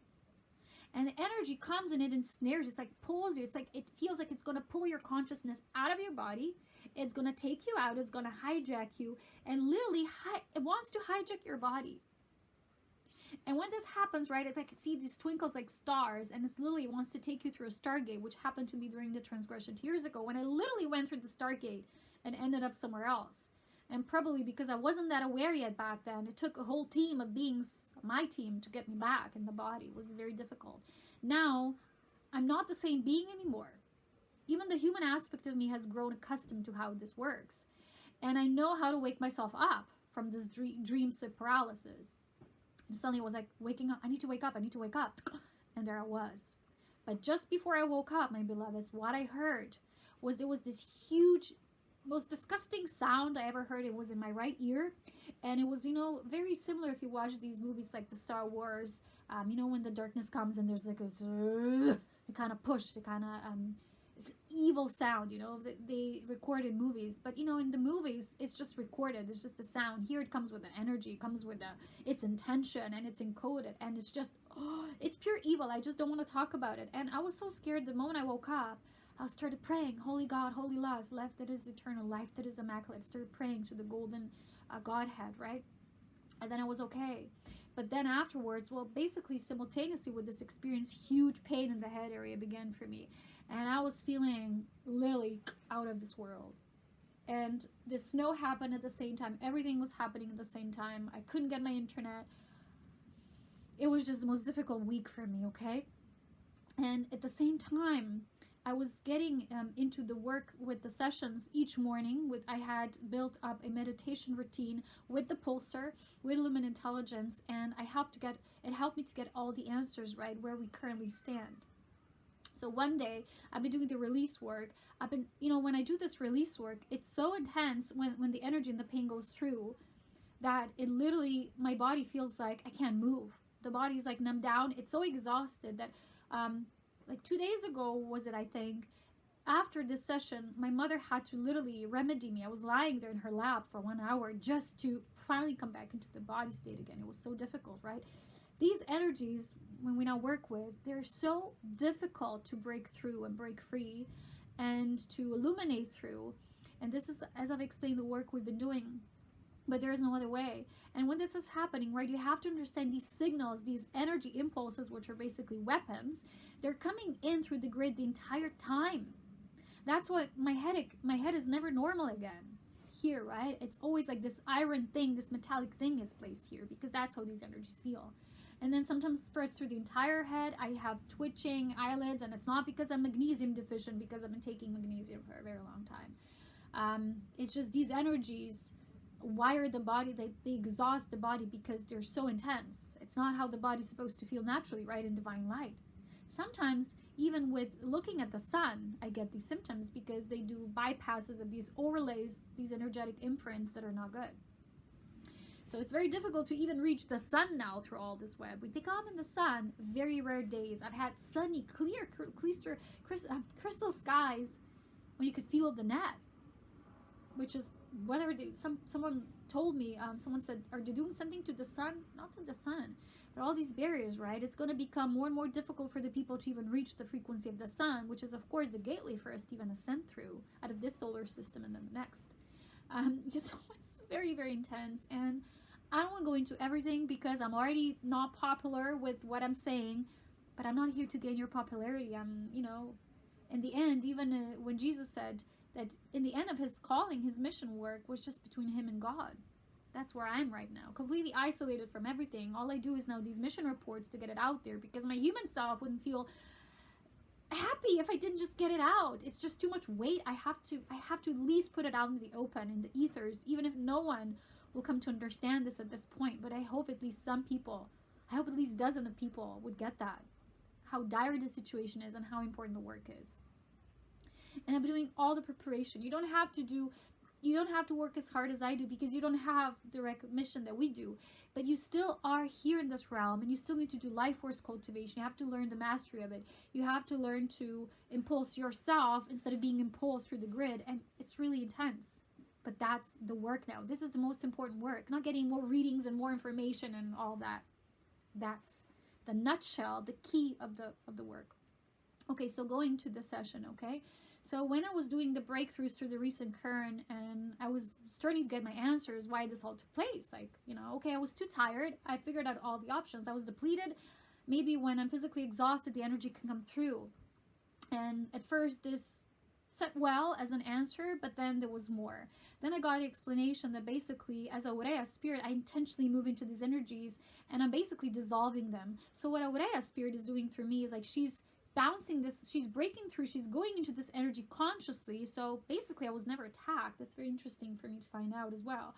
And the energy comes and it ensnares you. It's like pulls you. It's like it feels like it's going to pull your consciousness out of your body. It's going to take you out. It's going to hijack you. And literally, it wants to hijack your body. And when this happens, right, it's like I see these twinkles like stars, and it's literally, it wants to take you through a stargate, which happened to me during the transgression 2 years ago, when I literally went through the stargate and ended up somewhere else. And probably because I wasn't that aware yet back then, it took a whole team of beings, my team, to get me back in the body. It was very difficult. Now, I'm not the same being anymore. Even the human aspect of me has grown accustomed to how this works. And I know how to wake myself up from this dream sleep paralysis. And suddenly it was like waking up. I need to wake up. I need to wake up. And there I was. But just before I woke up, my beloveds, what I heard was there was this huge, most disgusting sound I ever heard. It was in my right ear, and it was, you know, very similar if you watch these movies like the Star Wars, you know, when the darkness comes and there's like a they kind of push, they kind of it's an evil sound, you know, that they record in movies. But you know, in the movies it's just recorded, it's just a sound. Here it comes with the energy, it comes with its intention, and it's encoded, and it's just it's pure evil. I just don't want to talk about it. And I was so scared the moment I woke up. I started praying, Holy God, Holy Love, life that is eternal, life that is immaculate. I started praying to the golden Godhead, right? And then I was okay. But then afterwards, well, basically simultaneously with this experience, huge pain in the head area began for me. And I was feeling literally out of this world. And the snow happened at the same time. Everything was happening at the same time. I couldn't get my internet. It was just the most difficult week for me, okay? And at the same time, I was getting into the work with the sessions each morning. I had built up a meditation routine with the pulsar, with Illumined Intelligence, and it helped me to get all the answers right where we currently stand. So one day, I've been doing the release work. You know, when I do this release work, it's so intense when the energy and the pain goes through that it literally, my body feels like I can't move. The body's like numbed down. It's so exhausted that, like 2 days ago was it, I think, after this session, my mother had to literally remedy me. I was lying there in her lap for 1 hour just to finally come back into the body state again. It was so difficult, right? These energies, when we now work with, they're so difficult to break through and break free and to illuminate through. And this is, as I've explained, the work we've been doing. But there is no other way. And when this is happening, right, you have to understand these signals, these energy impulses, which are basically weapons, they're coming in through the grid the entire time. That's what my head is never normal again. Here, right? It's always like this iron thing, this metallic thing is placed here because that's how these energies feel. And then sometimes it spreads through the entire head. I have twitching eyelids, and it's not because I'm magnesium deficient, because I've been taking magnesium for a very long time. It's just these energies wire the body, they exhaust the body because they're so intense. It's not how the body's supposed to feel naturally, right, in divine light. Sometimes, even with looking at the sun, I get these symptoms because they do bypasses of these overlays, these energetic imprints that are not good. So it's very difficult to even reach the sun now through all this web. We think, oh, I'm in the sun. Very rare days. I've had sunny, clear, crystal skies when you could feel the net, which is whatever. Someone told me, someone said, are they doing something to the sun? Not to the sun, but all these barriers, right? It's going to become more and more difficult for the people to even reach the frequency of the sun, which is, of course, the gateway for us to even ascend through out of this solar system and then the next. It's very, very intense. And I don't want to go into everything because I'm already not popular with what I'm saying, but I'm not here to gain your popularity. I'm, you know, in the end, even when Jesus said that in the end of his calling, his mission work was just between him and God. That's where I'm right now, completely isolated from everything. All I do is now these mission reports to get it out there because my human self wouldn't feel happy if I didn't just get it out. It's just too much weight. I have to at least put it out in the open, in the ethers, even if no one will come to understand this at this point. But I hope at least some people, I hope at least dozens of people would get that, how dire the situation is and how important the work is. And I'm doing all the preparation. You don't have to work as hard as I do because you don't have the recognition that we do. But you still are here in this realm, and you still need to do life force cultivation. You have to learn the mastery of it. You have to learn to impulse yourself instead of being impulsed through the grid. And it's really intense. But that's the work now. This is the most important work, not getting more readings and more information and all that. That's the nutshell, the key of the work. Okay, so going to the session, okay? So when I was doing the breakthroughs through the recent current and I was starting to get my answers why this all took place, like, you know, okay, I was too tired. I figured out all the options. I was depleted. Maybe when I'm physically exhausted, the energy can come through. And at first this set well as an answer, but then there was more. Then I got the explanation that basically as Aurea spirit, I intentionally move into these energies and I'm basically dissolving them. So what Aurea spirit is doing through me, like she's bouncing this, she's breaking through, she's going into this energy consciously. So basically I was never attacked. That's very interesting for me to find out as well.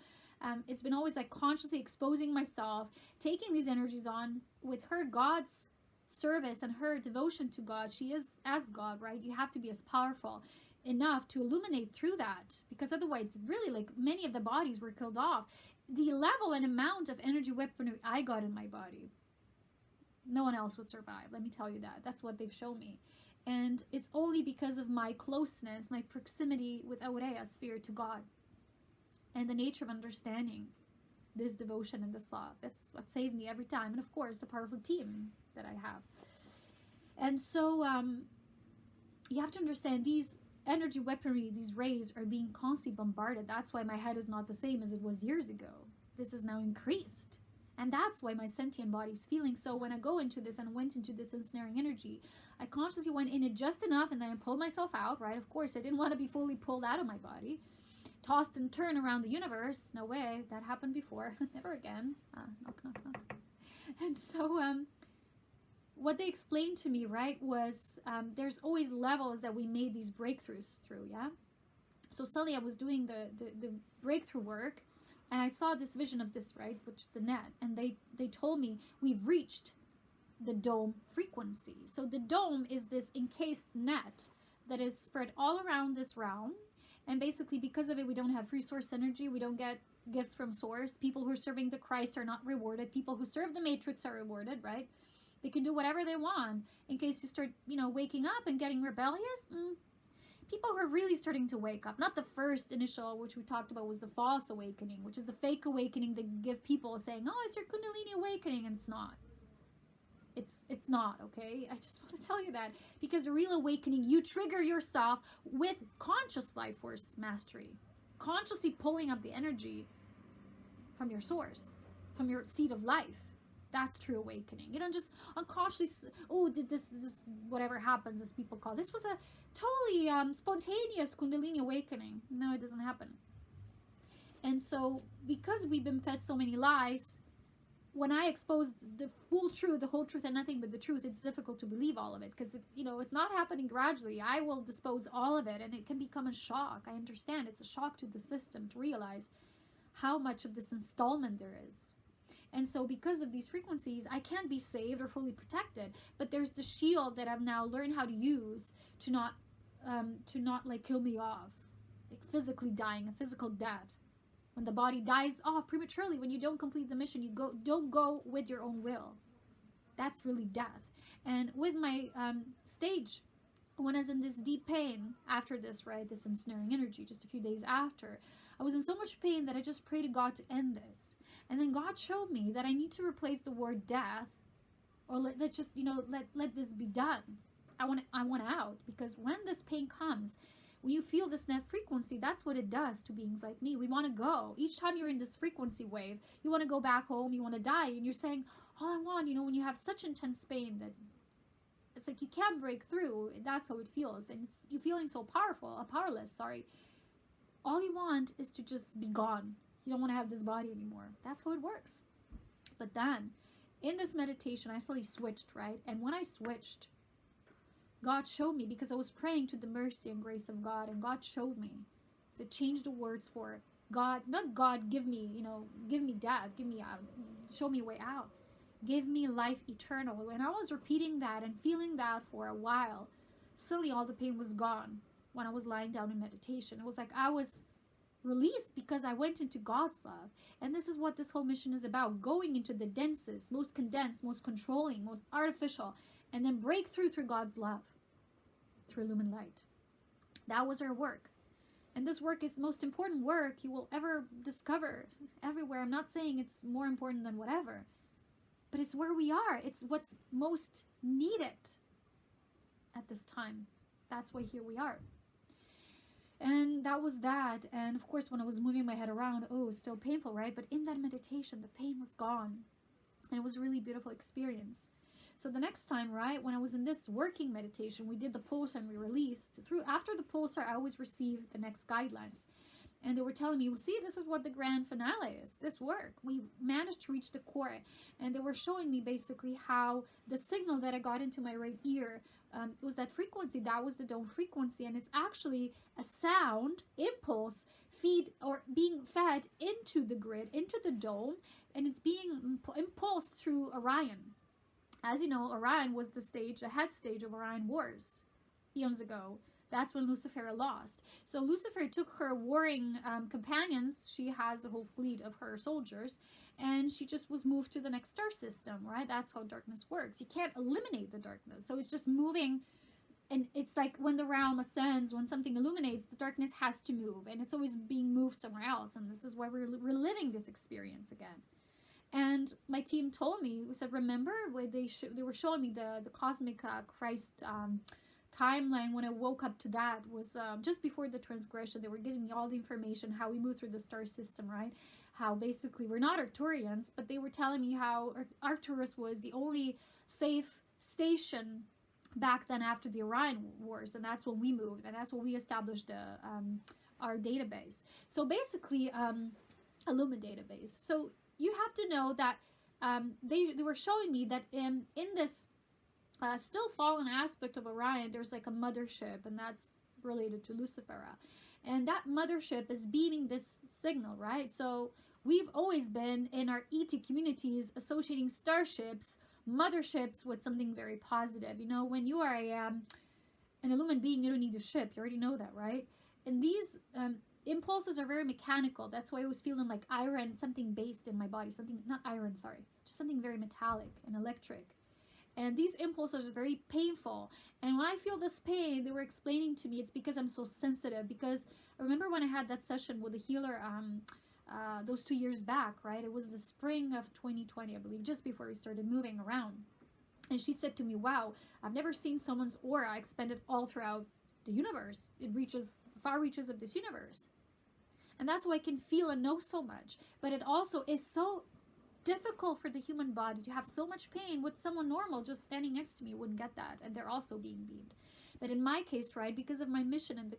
It's been always like consciously exposing myself, taking these energies on with her God's service and her devotion to God. She is as God, right? You have to be as powerful enough to illuminate through that, because otherwise really like many of the bodies were killed off. The level and amount of energy weaponry I got in my body, no one else would survive. Let me tell you that. That's what they've shown me. And it's only because of my closeness, my proximity with Aurea spirit to God, and the nature of understanding this devotion and this love. That's what saved me every time. And of course, the powerful team that I have. And so you have to understand these energy weaponry, these rays are being constantly bombarded. That's why my head is not the same as it was years ago. This is now increased. And that's why my sentient body is feeling. So when I go into this and went into this ensnaring energy, I consciously went in it just enough and then I pulled myself out, right? Of course, I didn't want to be fully pulled out of my body. Tossed and turned around the universe. No way. That happened before. Never again. Knock, knock, knock. And so what they explained to me, right, was there's always levels that we made these breakthroughs through, yeah? So suddenly I was doing the breakthrough work, and I saw this vision of this, right, which the net, and they told me we've reached the dome frequency. So the dome is this encased net that is spread all around this realm, and basically because of it, we don't have free source energy, we don't get gifts from source. People who are serving the Christ are not rewarded. People who serve the Matrix are rewarded, right? They can do whatever they want. In case you start, you know, waking up and getting rebellious, people who are really starting to wake up. Not the first initial, which we talked about, was the false awakening, which is the fake awakening they give people saying, oh, it's your Kundalini awakening, and it's not. It's not, okay? I just want to tell you that. Because the real awakening, you trigger yourself with conscious life force mastery. Consciously pulling up the energy from your source, from your seat of life. That's true awakening. You don't just unconsciously, oh, did this whatever happens, as people call it. This was a totally spontaneous Kundalini awakening. No, it doesn't happen. And so, because we've been fed so many lies, when I exposed the full truth, the whole truth, and nothing but the truth, it's difficult to believe all of it, because you know it's not happening gradually. I will dispose all of it, and it can become a shock. I understand it's a shock to the system to realize how much of this installment there is. And so because of these frequencies, I can't be saved or fully protected. But there's the shield that I've now learned how to use to not like kill me off, like physically dying, a physical death. When the body dies off prematurely, when you don't complete the mission, you don't go with your own will. That's really death. And with my stage, when I was in this deep pain after this, right, this ensnaring energy, just a few days after, I was in so much pain that I just prayed to God to end this. And then God showed me that I need to replace the word death, or let just, you know, let this be done. I want out, because when this pain comes, when you feel this net frequency, that's what it does to beings like me. We want to go. Each time you're in this frequency wave, you want to go back home, you want to die, and you're saying, all I want, you know, when you have such intense pain that it's like you can't break through, that's how it feels. And you're feeling so powerless, all you want is to just be gone. You don't want to have this body anymore. That's how it works. But then, in this meditation, I suddenly switched, right? And when I switched, God showed me, because I was praying to the mercy and grace of God, and God showed me. So change the words for God, not God, give me, you know, give me death, give me out, show me a way out. Give me life eternal. When I was repeating that and feeling that for a while, suddenly all the pain was gone when I was lying down in meditation. It was like I was released because I went into God's love. And this is what this whole mission is about, going into the densest, most condensed, most controlling, most artificial, and then break through God's love, through illumined light. That was our work. And this work is the most important work you will ever discover everywhere. I'm not saying it's more important than whatever, but it's where we are. It's what's most needed at this time. That's why here we are. And that was that. And of course, when I was moving my head around, oh, it's still painful, right? But in that meditation, the pain was gone. And it was a really beautiful experience. So the next time, right, when I was in this working meditation, we did the pulsar and we released. After the pulsar, I always received the next guidelines. And they were telling me, well, see, this is what the grand finale is, this work. We managed to reach the core. And they were showing me basically how the signal that I got into my right ear, it was that frequency, that was the dome frequency. And it's actually a sound impulse being fed into the grid, into the dome. And it's being impulsed through Orion. As you know, Orion was the head stage of Orion Wars eons ago. That's when Lucifer lost. So Lucifer took her warring companions. She has a whole fleet of her soldiers. And she just was moved to the next star system, right? That's how darkness works. You can't eliminate the darkness. So it's just moving. And it's like when the realm ascends, when something illuminates, the darkness has to move. And it's always being moved somewhere else. And this is why we're reliving this experience again. And my team told me, we said, remember when they were showing me the cosmic Christ timeline. When I woke up to that was just before the transgression. They were giving me all the information, how we move through the star system, right? How basically we're not Arcturians, but they were telling me how Arcturus was the only safe station back then after the Orion Wars. And that's when we moved. And that's when we established our database. So basically, Illumined database. So you have to know that they were showing me that in this still fallen aspect of Orion, there's like a mothership, and that's related to Lucifer. And that mothership is beaming this signal, right? So we've always been in our ET communities associating starships, motherships with something very positive. You know, when you are an illumined being, you don't need a ship. You already know that, right? And these impulses are very mechanical. That's why I was feeling like iron, something based in my body. Something, not iron, sorry. Just something very metallic and electric. And these impulses are very painful. And when I feel this pain, they were explaining to me, it's because I'm so sensitive. Because I remember when I had that session with the healer those 2 years back, right? It was the spring of 2020, I believe, just before we started moving around. And she said to me, wow, I've never seen someone's aura expanded all throughout the universe. It reaches far reaches of this universe. And that's why I can feel and know so much. But it also is so difficult for the human body to have so much pain with someone normal just standing next to me wouldn't get that, and they're also being beamed. But in my case, right, because of my mission and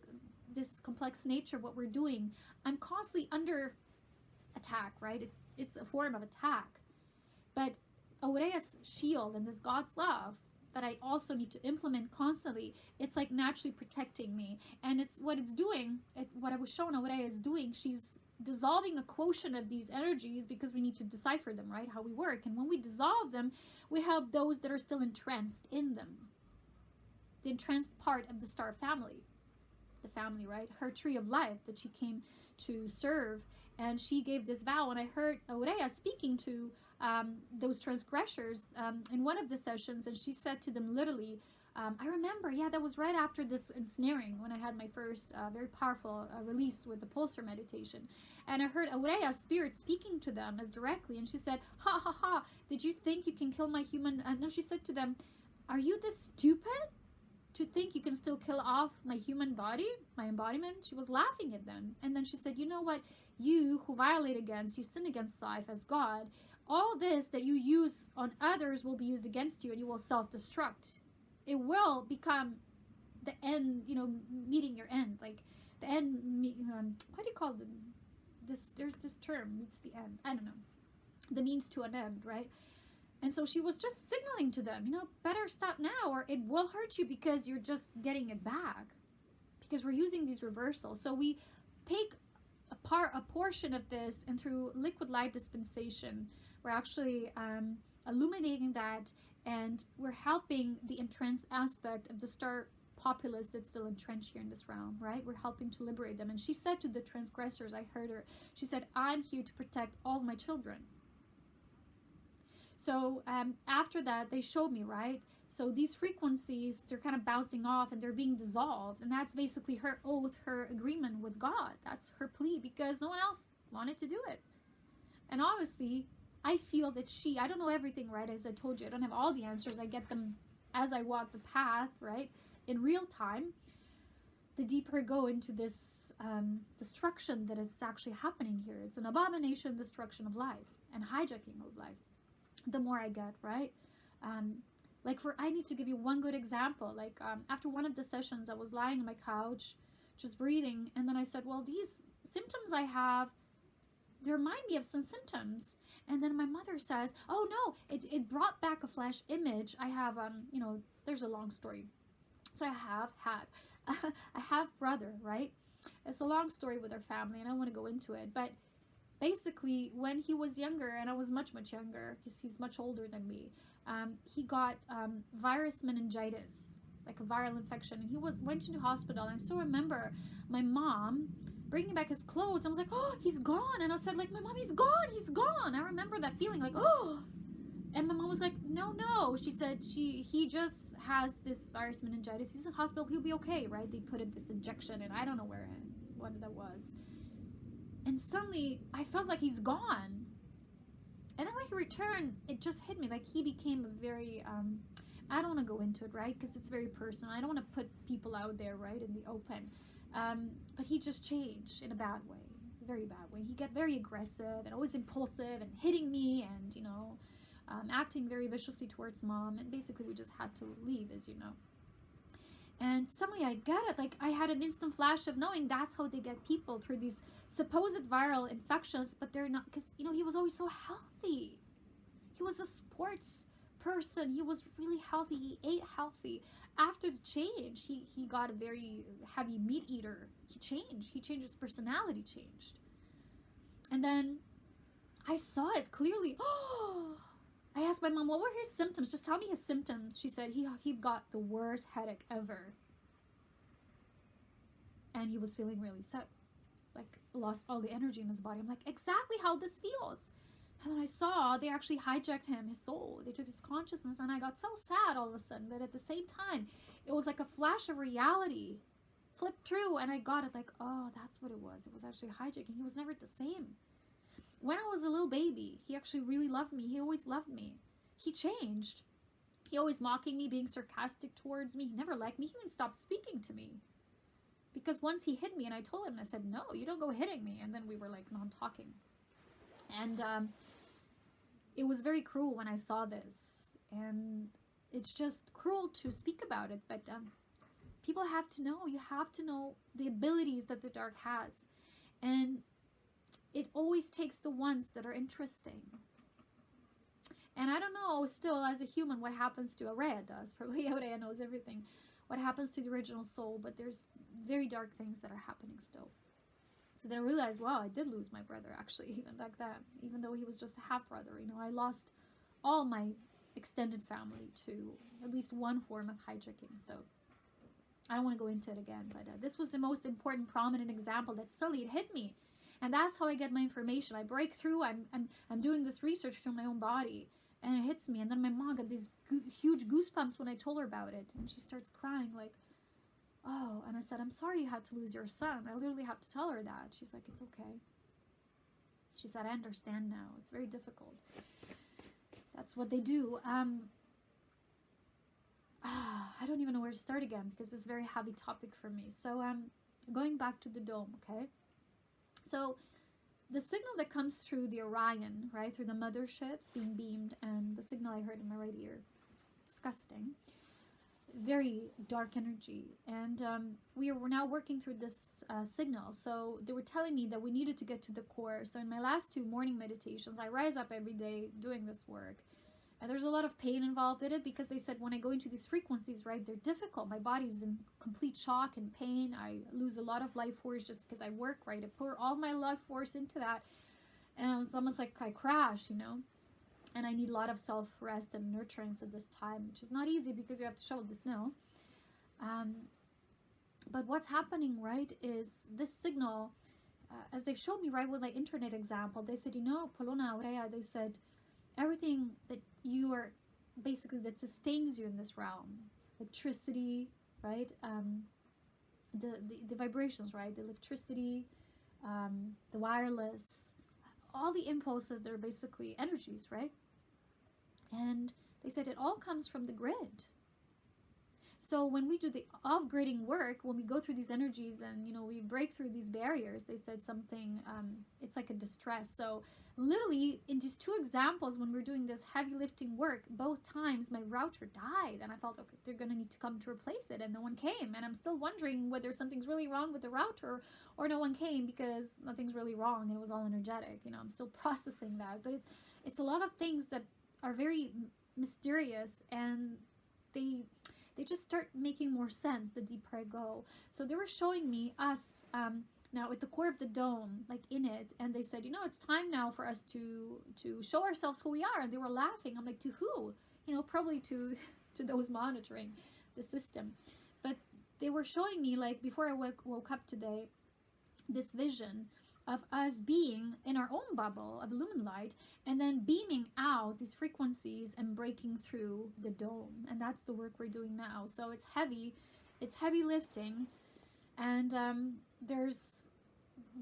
this complex nature of what we're doing, I'm constantly under attack, right? It's a form of attack. But Aurea's shield and this God's love that I also need to implement constantly, it's like naturally protecting me. And it's what it's doing, what I was shown Aurea is doing, she's dissolving a quotient of these energies because we need to decipher them, right? How we work. And when we dissolve them, we help those that are still entranced in them. The entranced part of the star family. The family, right? Her tree of life that she came to serve. And she gave this vow. And I heard Aurea speaking to those transgressors in one of the sessions. And she said to them literally, I remember, yeah, that was right after this ensnaring when I had my first very powerful release with the pulsar meditation. And I heard Aurea's spirit speaking to them as directly. And she said, ha, ha, ha, did you think you can kill my human? No, she said to them, are you this stupid to think you can still kill off my human body, my embodiment? She was laughing at them. And then she said, you know what? You who violate against, you sin against life as God, all this that you use on others will be used against you and you will self-destruct. It will become the end, you know, meeting your end. Like the end, what do you call them? There's this term, meets the end. I don't know. The means to an end, right? And so she was just signaling to them, you know, better stop now or it will hurt you because you're just getting it back. Because we're using these reversals. So we take a portion of this, and through liquid light dispensation, we're actually illuminating that, and we're helping the entranced aspect of the star populace that's still entrenched here in this realm, right? We're helping to liberate them. And she said to the transgressors, I heard her, she said, I'm here to protect all my children. So after that, they showed me, right, So these frequencies, they're kind of bouncing off and they're being dissolved. And that's basically her oath, her agreement with God. That's her plea, because no one else wanted to do it. And obviously, I feel that I don't know everything, right? As I told you, I don't have all the answers. I get them as I walk the path, right? In real time. The deeper I go into this destruction that is actually happening here. It's an abomination, destruction of life and hijacking of life. The more I get, right? I need to give you one good example. After one of the sessions, I was lying on my couch, just breathing. And then I said, well, these symptoms I have, they remind me of some symptoms. And then my mother says, oh no, it brought back a flash image. I have, there's a long story. So I have had a half brother, right? It's a long story with our family, and I don't want to go into it. But basically, when he was younger, and I was much, much younger, because he's much older than me, he got virus meningitis, like a viral infection, and he went into hospital. And I still remember my mom bringing back his clothes. I was like, oh, he's gone. And I said, like, my mom, he's gone, he's gone. I remember that feeling, like, oh. And my mom was like, no. She said he just has this virus meningitis. He's in hospital. He'll be okay, right? They put in this injection, and I don't know what that was. And suddenly, I felt like he's gone. And then when he returned, it just hit me. Like, he became a very, I don't want to go into it, right? Because it's very personal. I don't want to put people out there, right, in the open. But he just changed in a bad way, very bad way. He got very aggressive and always impulsive and hitting me and, acting very viciously towards mom. And basically we just had to leave, as you know. And suddenly I get it. Like, I had an instant flash of knowing that's how they get people, through these supposed viral infections, but they're not, because, he was always so healthy. He was a sports person. He was really healthy. He ate healthy. After the change, he got a very heavy meat eater. He changed. His personality changed. And then I saw it clearly. I asked my mom, what were his symptoms? Just tell me his symptoms. She said he got the worst headache ever. And he was feeling really sick. Like, lost all the energy in his body. I'm like, exactly how this feels. And then I saw they actually hijacked his soul. They took his consciousness, and I got so sad all of a sudden. But at the same time, it was like a flash of reality flipped through, and I got it like, oh, that's what it was. It was actually hijacking. He was never the same. When I was a little baby, he actually really loved me. He always loved me. He changed. He always mocking me, being sarcastic towards me. He never liked me. He even stopped speaking to me. Because once he hit me, and I told him, and I said, no, you don't go hitting me. And then we were like non-talking. And it was very cruel when I saw this. And it's just cruel to speak about it. But people have to know. You have to know the abilities that the dark has. And it always takes the ones that are interesting. And I don't know still, as a human, what happens to Aurea does. Probably Aurea knows everything. What happens to the original soul. But there's very dark things that are happening still. So then I realized, wow, I did lose my brother, actually, even like that. Even though he was just a half-brother. I lost all my extended family to at least one form of hijacking. So I don't want to go into it again. But this was the most important, prominent example that suddenly it hit me. And that's how I get my information. I break through. I'm doing this research through my own body. And it hits me. And then my mom got these huge goosebumps when I told her about it. And she starts crying like, oh. And I said, I'm sorry you had to lose your son. I literally had to tell her that. She's like, it's okay. She said, I understand now. It's very difficult. That's what they do. I don't even know where to start again, because it's a very heavy topic for me. So going back to the dome, okay? So the signal that comes through the Orion, right, through the motherships being beamed, and the signal I heard in my right ear, it's disgusting, very dark energy. And we're now working through this signal. So they were telling me that we needed to get to the core. So in my last 2 morning meditations, I rise up every day doing this work. And there's a lot of pain involved in it, because they said when I go into these frequencies, right, they're difficult. My body's in complete shock and pain. I lose a lot of life force just because I work, right? I pour all my life force into that. And it's almost like I crash, And I need a lot of self-rest and nurturance at this time, which is not easy because you have to shovel the snow. But what's happening, right, is this signal, as they've showed me, right, with my internet example, they said, Polona, Aurea, they said, everything that you are basically that sustains you in this realm. Electricity, right? The vibrations, right? The electricity, the wireless, all the impulses, they're basically energies, right? And they said it all comes from the grid. So when we do the off-gridding work, when we go through these energies and, you know, we break through these barriers, they said something, it's like a distress. So literally in just two examples, when we're doing this heavy lifting work, both times my router died and I felt, okay, they're going to need to come to replace it, and no one came. And I'm still wondering whether something's really wrong with the router or no one came because nothing's really wrong and it was all energetic. You know, I'm still processing that. But it's a lot of things that are very mysterious, and they just start making more sense the deeper I go. So they were showing me us now at the core of the dome, like in it, and they said, you know, it's time now for us to show ourselves who we are. And they were laughing. I'm like, to who? You know, probably to those monitoring the system. But they were showing me, like, before I woke up today, this vision of us being in our own bubble of illumined light and then beaming out these frequencies and breaking through the dome. And that's the work we're doing now. So it's heavy lifting, and there's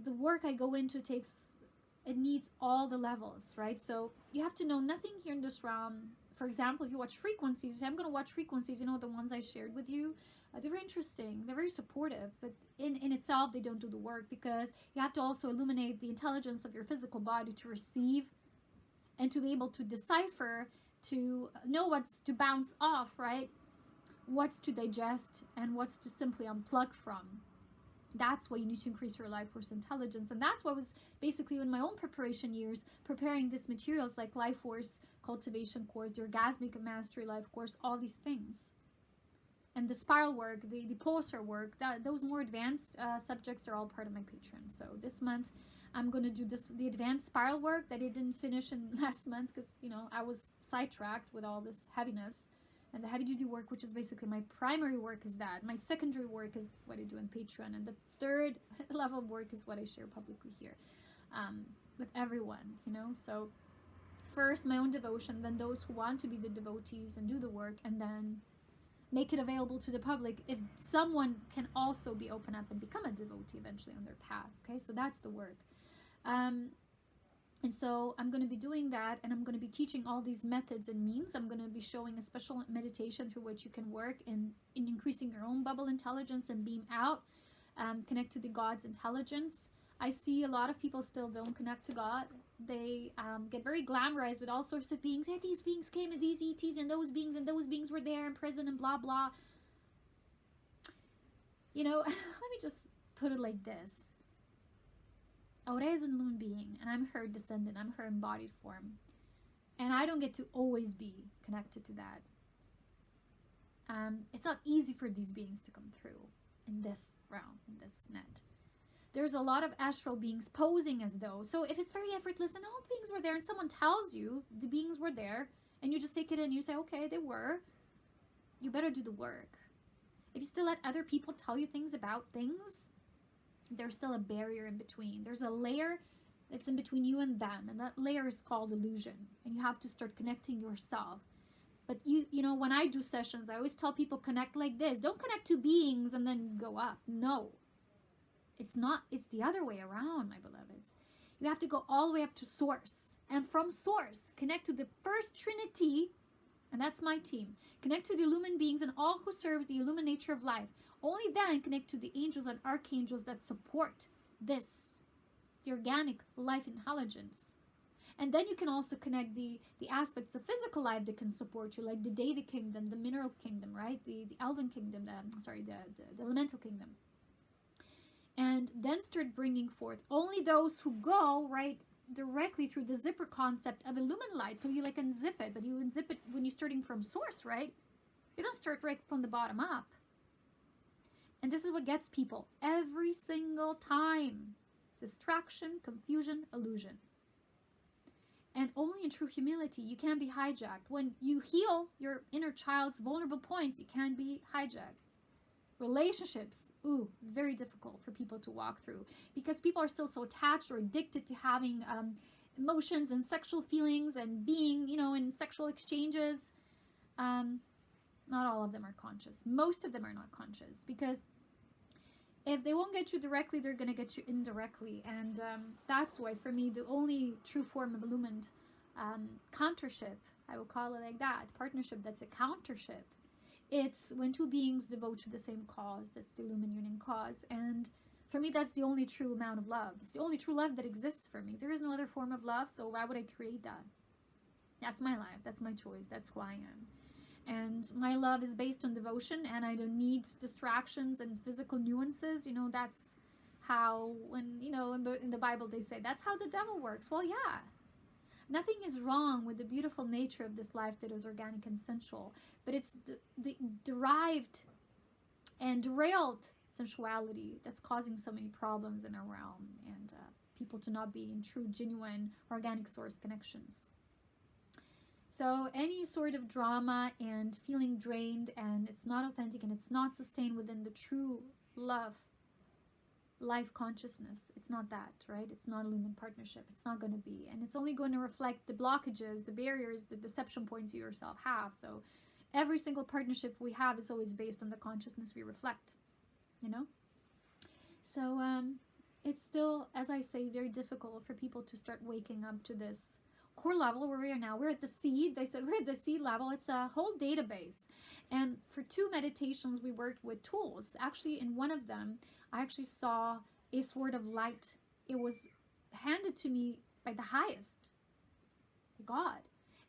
the work I go into it needs all the levels, right? So you have to know nothing here in this realm. For example, if you watch frequencies, you say, I'm going to watch frequencies, you know, the ones I shared with you. They're very interesting. They're very supportive, but in itself, they don't do the work, because you have to also illuminate the intelligence of your physical body to receive and to be able to decipher, to know what's to bounce off, right? What's to digest and what's to simply unplug from. That's why you need to increase your life force intelligence. And that's what was basically in my own preparation years, preparing these materials like life force cultivation course, the orgasmic mastery life course, all these things. And the spiral work, the pulsar work, those more advanced subjects are all part of my Patreon. So this month, I'm going to do the advanced spiral work that I didn't finish in last month because, you know, I was sidetracked with all this heaviness. And the heavy duty work, which is basically my primary work, is that. My secondary work is what I do on Patreon. And the third level of work is what I share publicly here with everyone, you know. So first, my own devotion, then those who want to be the devotees and do the work, and then make it available to the public if someone can also be open up and become a devotee eventually on their path. Okay, so that's the work. And so I'm going to be doing that, and I'm going to be teaching all these methods and means. I'm going to be showing a special meditation through which you can work in increasing your own bubble intelligence and beam out, connect to the God's intelligence. I see a lot of people still don't connect to God. They get very glamorized with all sorts of beings. Hey, these beings came, and these ETs, and those beings were there in prison, and blah, blah. You know, let me just put it like this. Aurea is an illumined being, and I'm her descendant. I'm her embodied form. And I don't get to always be connected to that. It's not easy for these beings to come through in this realm, in this net. There's a lot of astral beings posing as though. So if it's very effortless and all the beings were there, and someone tells you the beings were there, and you just take it in and you say, okay, they were, you better do the work. If you still let other people tell you things about things, there's still a barrier in between. There's a layer that's in between you and them, and that layer is called illusion. And you have to start connecting yourself. But you know, when I do sessions, I always tell people, connect like this. Don't connect to beings and then go up. No. It's not, it's the other way around, my beloveds. You have to go all the way up to source. And from source, connect to the first Trinity, and that's my team. Connect to the illumined beings and all who serve the illumined nature of life. Only then connect to the angels and archangels that support this, the organic life intelligence. And then you can also connect the aspects of physical life that can support you, like the Devi kingdom, the mineral kingdom, right? The elven kingdom, the elemental kingdom. And then start bringing forth only those who go, right, directly through the zipper concept of illumined light. So you like unzip it, but you unzip it when you're starting from source, right? You don't start right from the bottom up. And this is what gets people every single time. Distraction, confusion, illusion. And only in true humility, you can't be hijacked. When you heal your inner child's vulnerable points, you can't be hijacked. Relationships, very difficult for people to walk through, because people are still so attached or addicted to having emotions and sexual feelings and being, you know, in sexual exchanges. Not all of them are conscious. Most of them are not conscious, because if they won't get you directly, they're going to get you indirectly. And that's why, for me, the only true form of illumined countership, I will call it like that, partnership that's a countership, it's when two beings devote to the same cause. That's the illumined union cause. And for me, that's the only true amount of love. It's the only true love that exists for me. There is no other form of love, so why would I create that? That's my life. That's my choice. That's who I am. And my love is based on devotion, and I don't need distractions and physical nuances. That's how, when, in the Bible they say, that's how the devil works. Well, yeah. Nothing is wrong with the beautiful nature of this life that is organic and sensual, but it's the derived and derailed sensuality that's causing so many problems in our realm, and people to not be in true, genuine, organic source connections. So any sort of drama and feeling drained, and it's not authentic, and it's not sustained within the true love, life consciousness, it's not that, right? It's not illumined partnership. It's not going to be. And it's only going to reflect the blockages, the barriers, the deception points you yourself have. So every single partnership we have is always based on the consciousness we reflect, So it's still, as I say, very difficult for people to start waking up to this core level where we are now. We're at the seed. They said we're at the seed level. It's a whole database. And for 2 meditations, we worked with tools. Actually, in one of them, I actually saw a sword of light. It was handed to me by the highest, God.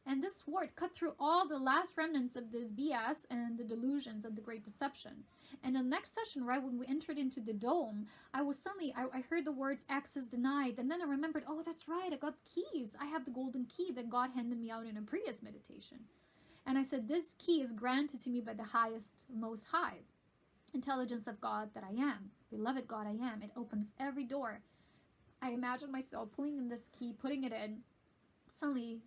And this sword cut through all the last remnants of this BS and the delusions of the Great Deception. And the next session, right when we entered into the dome, I heard the words access denied. And then I remembered, oh, that's right, I got keys. I have the golden key that God handed me out in a previous meditation. And I said, this key is granted to me by the highest, most high intelligence of God that I am. Beloved God I am. It opens every door. I imagine myself pulling in this key, putting it in. Suddenly,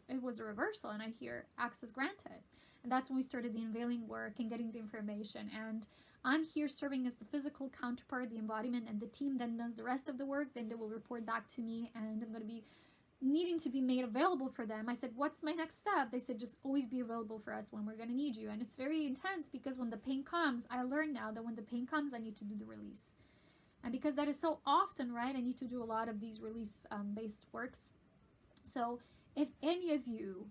it was a reversal, and I hear access granted. And that's when we started the unveiling work and getting the information. And I'm here serving as the physical counterpart, the embodiment, and the team then does the rest of the work. Then they will report back to me, and I'm going to be needing to be made available for them. I said, what's my next step? They said, just always be available for us when we're going to need you. And it's very intense, because when the pain comes, I learn now that when the pain comes, I need to do the release. And because that is so often, right, I need to do a lot of these release-based works. So if any of you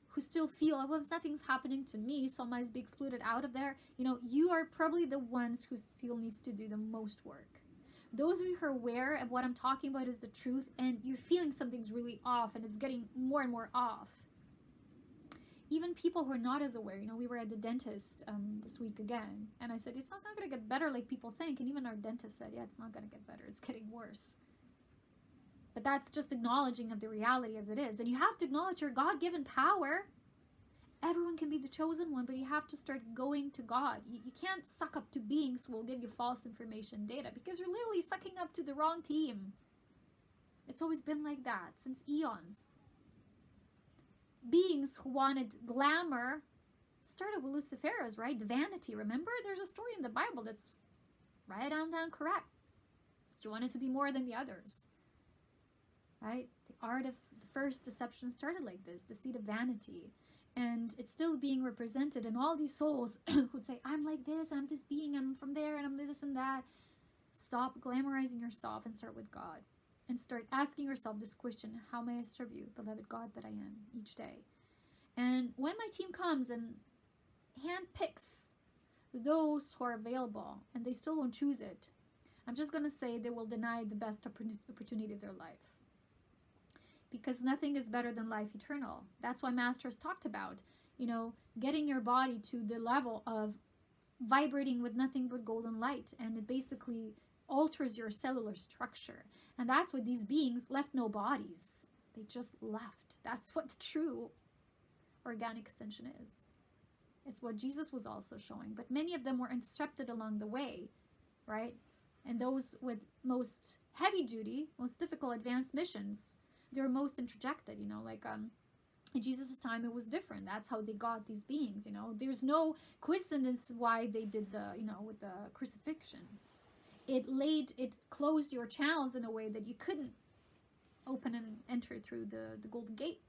who still feel, oh, well, nothing's happening to me, so I must be excluded out of there, you are probably the ones who still needs to do the most work. Those of you who are aware of what I'm talking about is the truth, and you're feeling something's really off, and it's getting more and more off. Even people who are not as aware, we were at the dentist this week again, and I said, it's not going to get better like people think, and even our dentist said, yeah, it's not going to get better, it's getting worse. But that's just acknowledging of the reality as it is. And you have to acknowledge your God-given power. Everyone can be the chosen one, but you have to start going to God. You can't suck up to beings who will give you false information data, because you're literally sucking up to the wrong team. It's always been like that since eons. Beings who wanted glamour started with Lucifer's, right? Vanity. Remember, there's a story in the Bible that's right on down correct. She wanted to be more than the others. Right? The art of the first deception started like this, deceit of vanity. And it's still being represented in all these souls who'd say, I'm like this, I'm this being, I'm from there, and I'm this and that. Stop glamorizing yourself and start with God. And start asking yourself this question, how may I serve you, beloved God that I am, each day? And when my team comes and handpicks those who are available, and they still won't choose it, I'm just going to say they will deny the best opportunity of their life. Because nothing is better than life eternal. That's why Masters talked about, getting your body to the level of vibrating with nothing but golden light. And it basically alters your cellular structure. And that's what these beings left no bodies. They just left. That's what the true organic ascension is. It's what Jesus was also showing. But many of them were intercepted along the way, right? And those with most heavy duty, most difficult advanced missions, they were most interjected, in Jesus' time it was different. That's how they got these beings, There's no coincidence why they did with the crucifixion. It closed your channels in a way that you couldn't open and enter through the golden gate.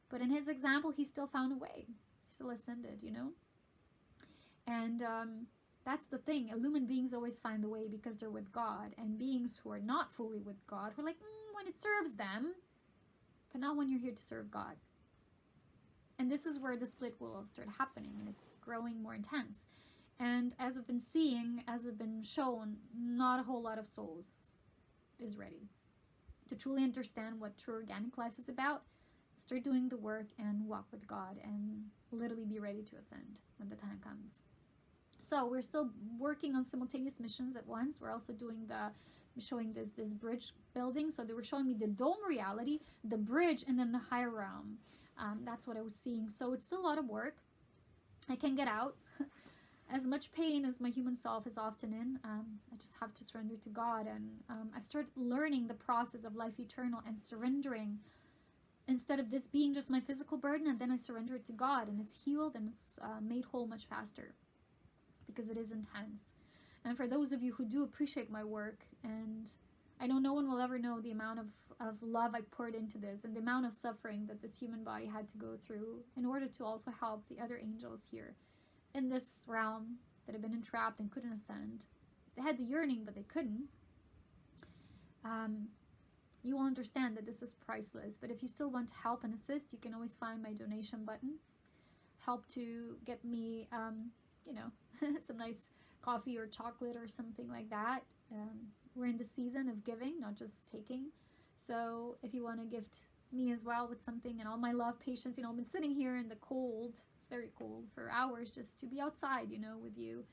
But in his example, he still found a way. He still ascended, you know? And that's the thing. Illumined beings always find the way because they're with God. And beings who are not fully with God, who are like, when it serves them, but not when you're here to serve God. And this is where the split will start happening, and it's growing more intense. And as I've been seeing, as I've been shown, not a whole lot of souls is ready to truly understand what true organic life is about, start doing the work and walk with God and literally be ready to ascend when the time comes. So we're still working on simultaneous missions at once. We're also doing showing this bridge building. So they were showing me the dome reality, the bridge, and then the higher realm. That's what I was seeing. So it's still a lot of work. I can get out. As much pain as my human self is often in, I just have to surrender to God. And I start learning the process of life eternal and surrendering, instead of this being just my physical burden, and then I surrender it to God, and it's healed and it's made whole much faster, because it is intense. And for those of you who do appreciate my work, and I know no one will ever know the amount of love I poured into this, and the amount of suffering that this human body had to go through in order to also help the other angels here in this realm that have been entrapped and couldn't ascend. They had the yearning, but they couldn't. You will understand that this is priceless. But if you still want to help and assist, you can always find my donation button. Help to get me, some nice coffee or chocolate or something like that. We're in the season of giving, not just taking. So if you want to gift me as well with something, and all my love, patience, I've been sitting here in the cold, it's very cold, for hours just to be outside, with you.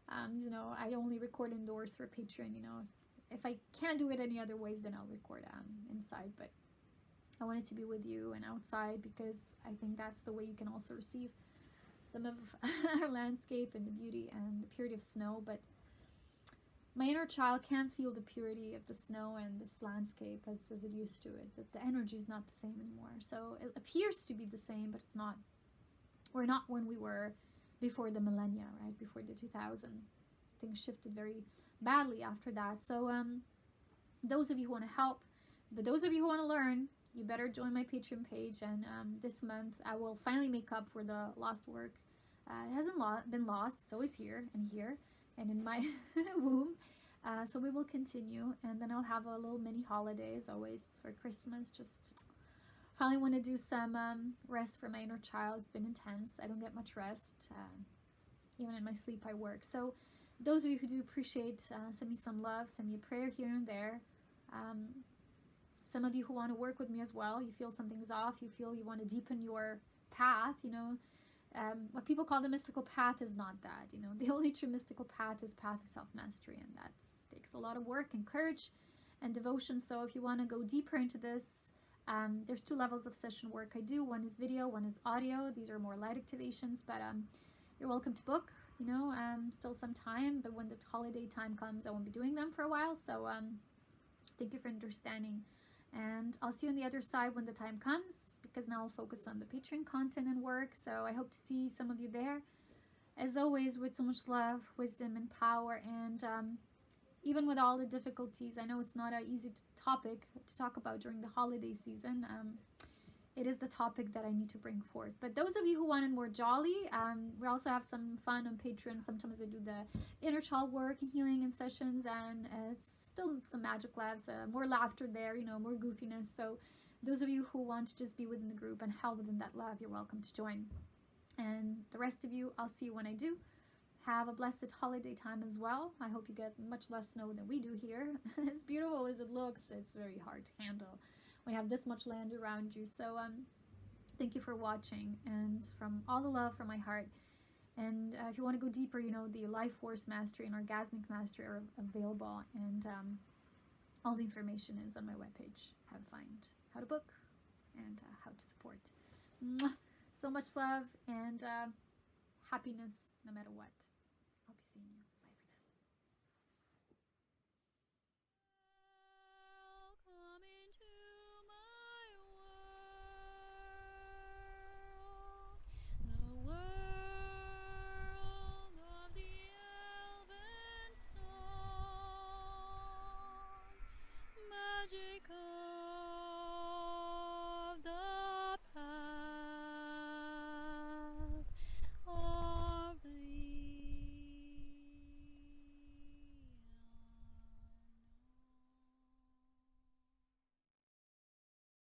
I only record indoors for Patreon, If I can't do it any other ways, then I'll record inside. But I wanted to be with you and outside, because I think that's the way you can also receive some of our landscape and the beauty and the purity of snow. But my inner child can't feel the purity of the snow and this landscape as it used to. That the energy is not the same anymore. So it appears to be the same, but it's not. We're not when we were before the millennia, right? Before the 2000. Things shifted very badly after that. So those of you who want to help, but those of you who want to learn, you better join my Patreon page. And this month I will finally make up for the lost work. It hasn't been lost. It's always here and in my womb. So we will continue, and then I'll have a little mini holidays always for Christmas. Just finally want to do some rest for my inner child. It's been intense. I don't get much rest. Even in my sleep I work. So those of you who do appreciate, send me some love, send me a prayer here and there. Some of you who want to work with me as well, you feel something's off, you feel you want to deepen your path, what people call the mystical path is not that. The only true mystical path is path of self-mastery, and that takes a lot of work and courage and devotion. So if you want to go deeper into this, there's 2 levels of session work I do. One is video, one is audio. These are more light activations, but you're welcome to book. Still some time, but when the holiday time comes, I won't be doing them for a while. So thank you for understanding, and I'll see you on the other side when the time comes, because now I'll focus on the Patreon content and work. So I hope to see some of you there, as always, with so much love, wisdom, and power. And even with all the difficulties, I know it's not an easy topic to talk about during the holiday season. It is the topic that I need to bring forth. But those of you who want it more jolly, we also have some fun on Patreon. Sometimes I do the inner child work and healing in sessions, and still some magic laughs, more laughter there, more goofiness. So those of you who want to just be within the group and held within that love, you're welcome to join. And the rest of you, I'll see you when I do. Have a blessed holiday time as well. I hope you get much less snow than we do here. As beautiful as it looks, it's very hard to handle when you have this much land around you. So thank you for watching, and from all the love from my heart. And if you want to go deeper, the life force mastery and orgasmic mastery are available, and all the information is on my webpage. How to book and how to support. Mwah! So much love and happiness no matter what.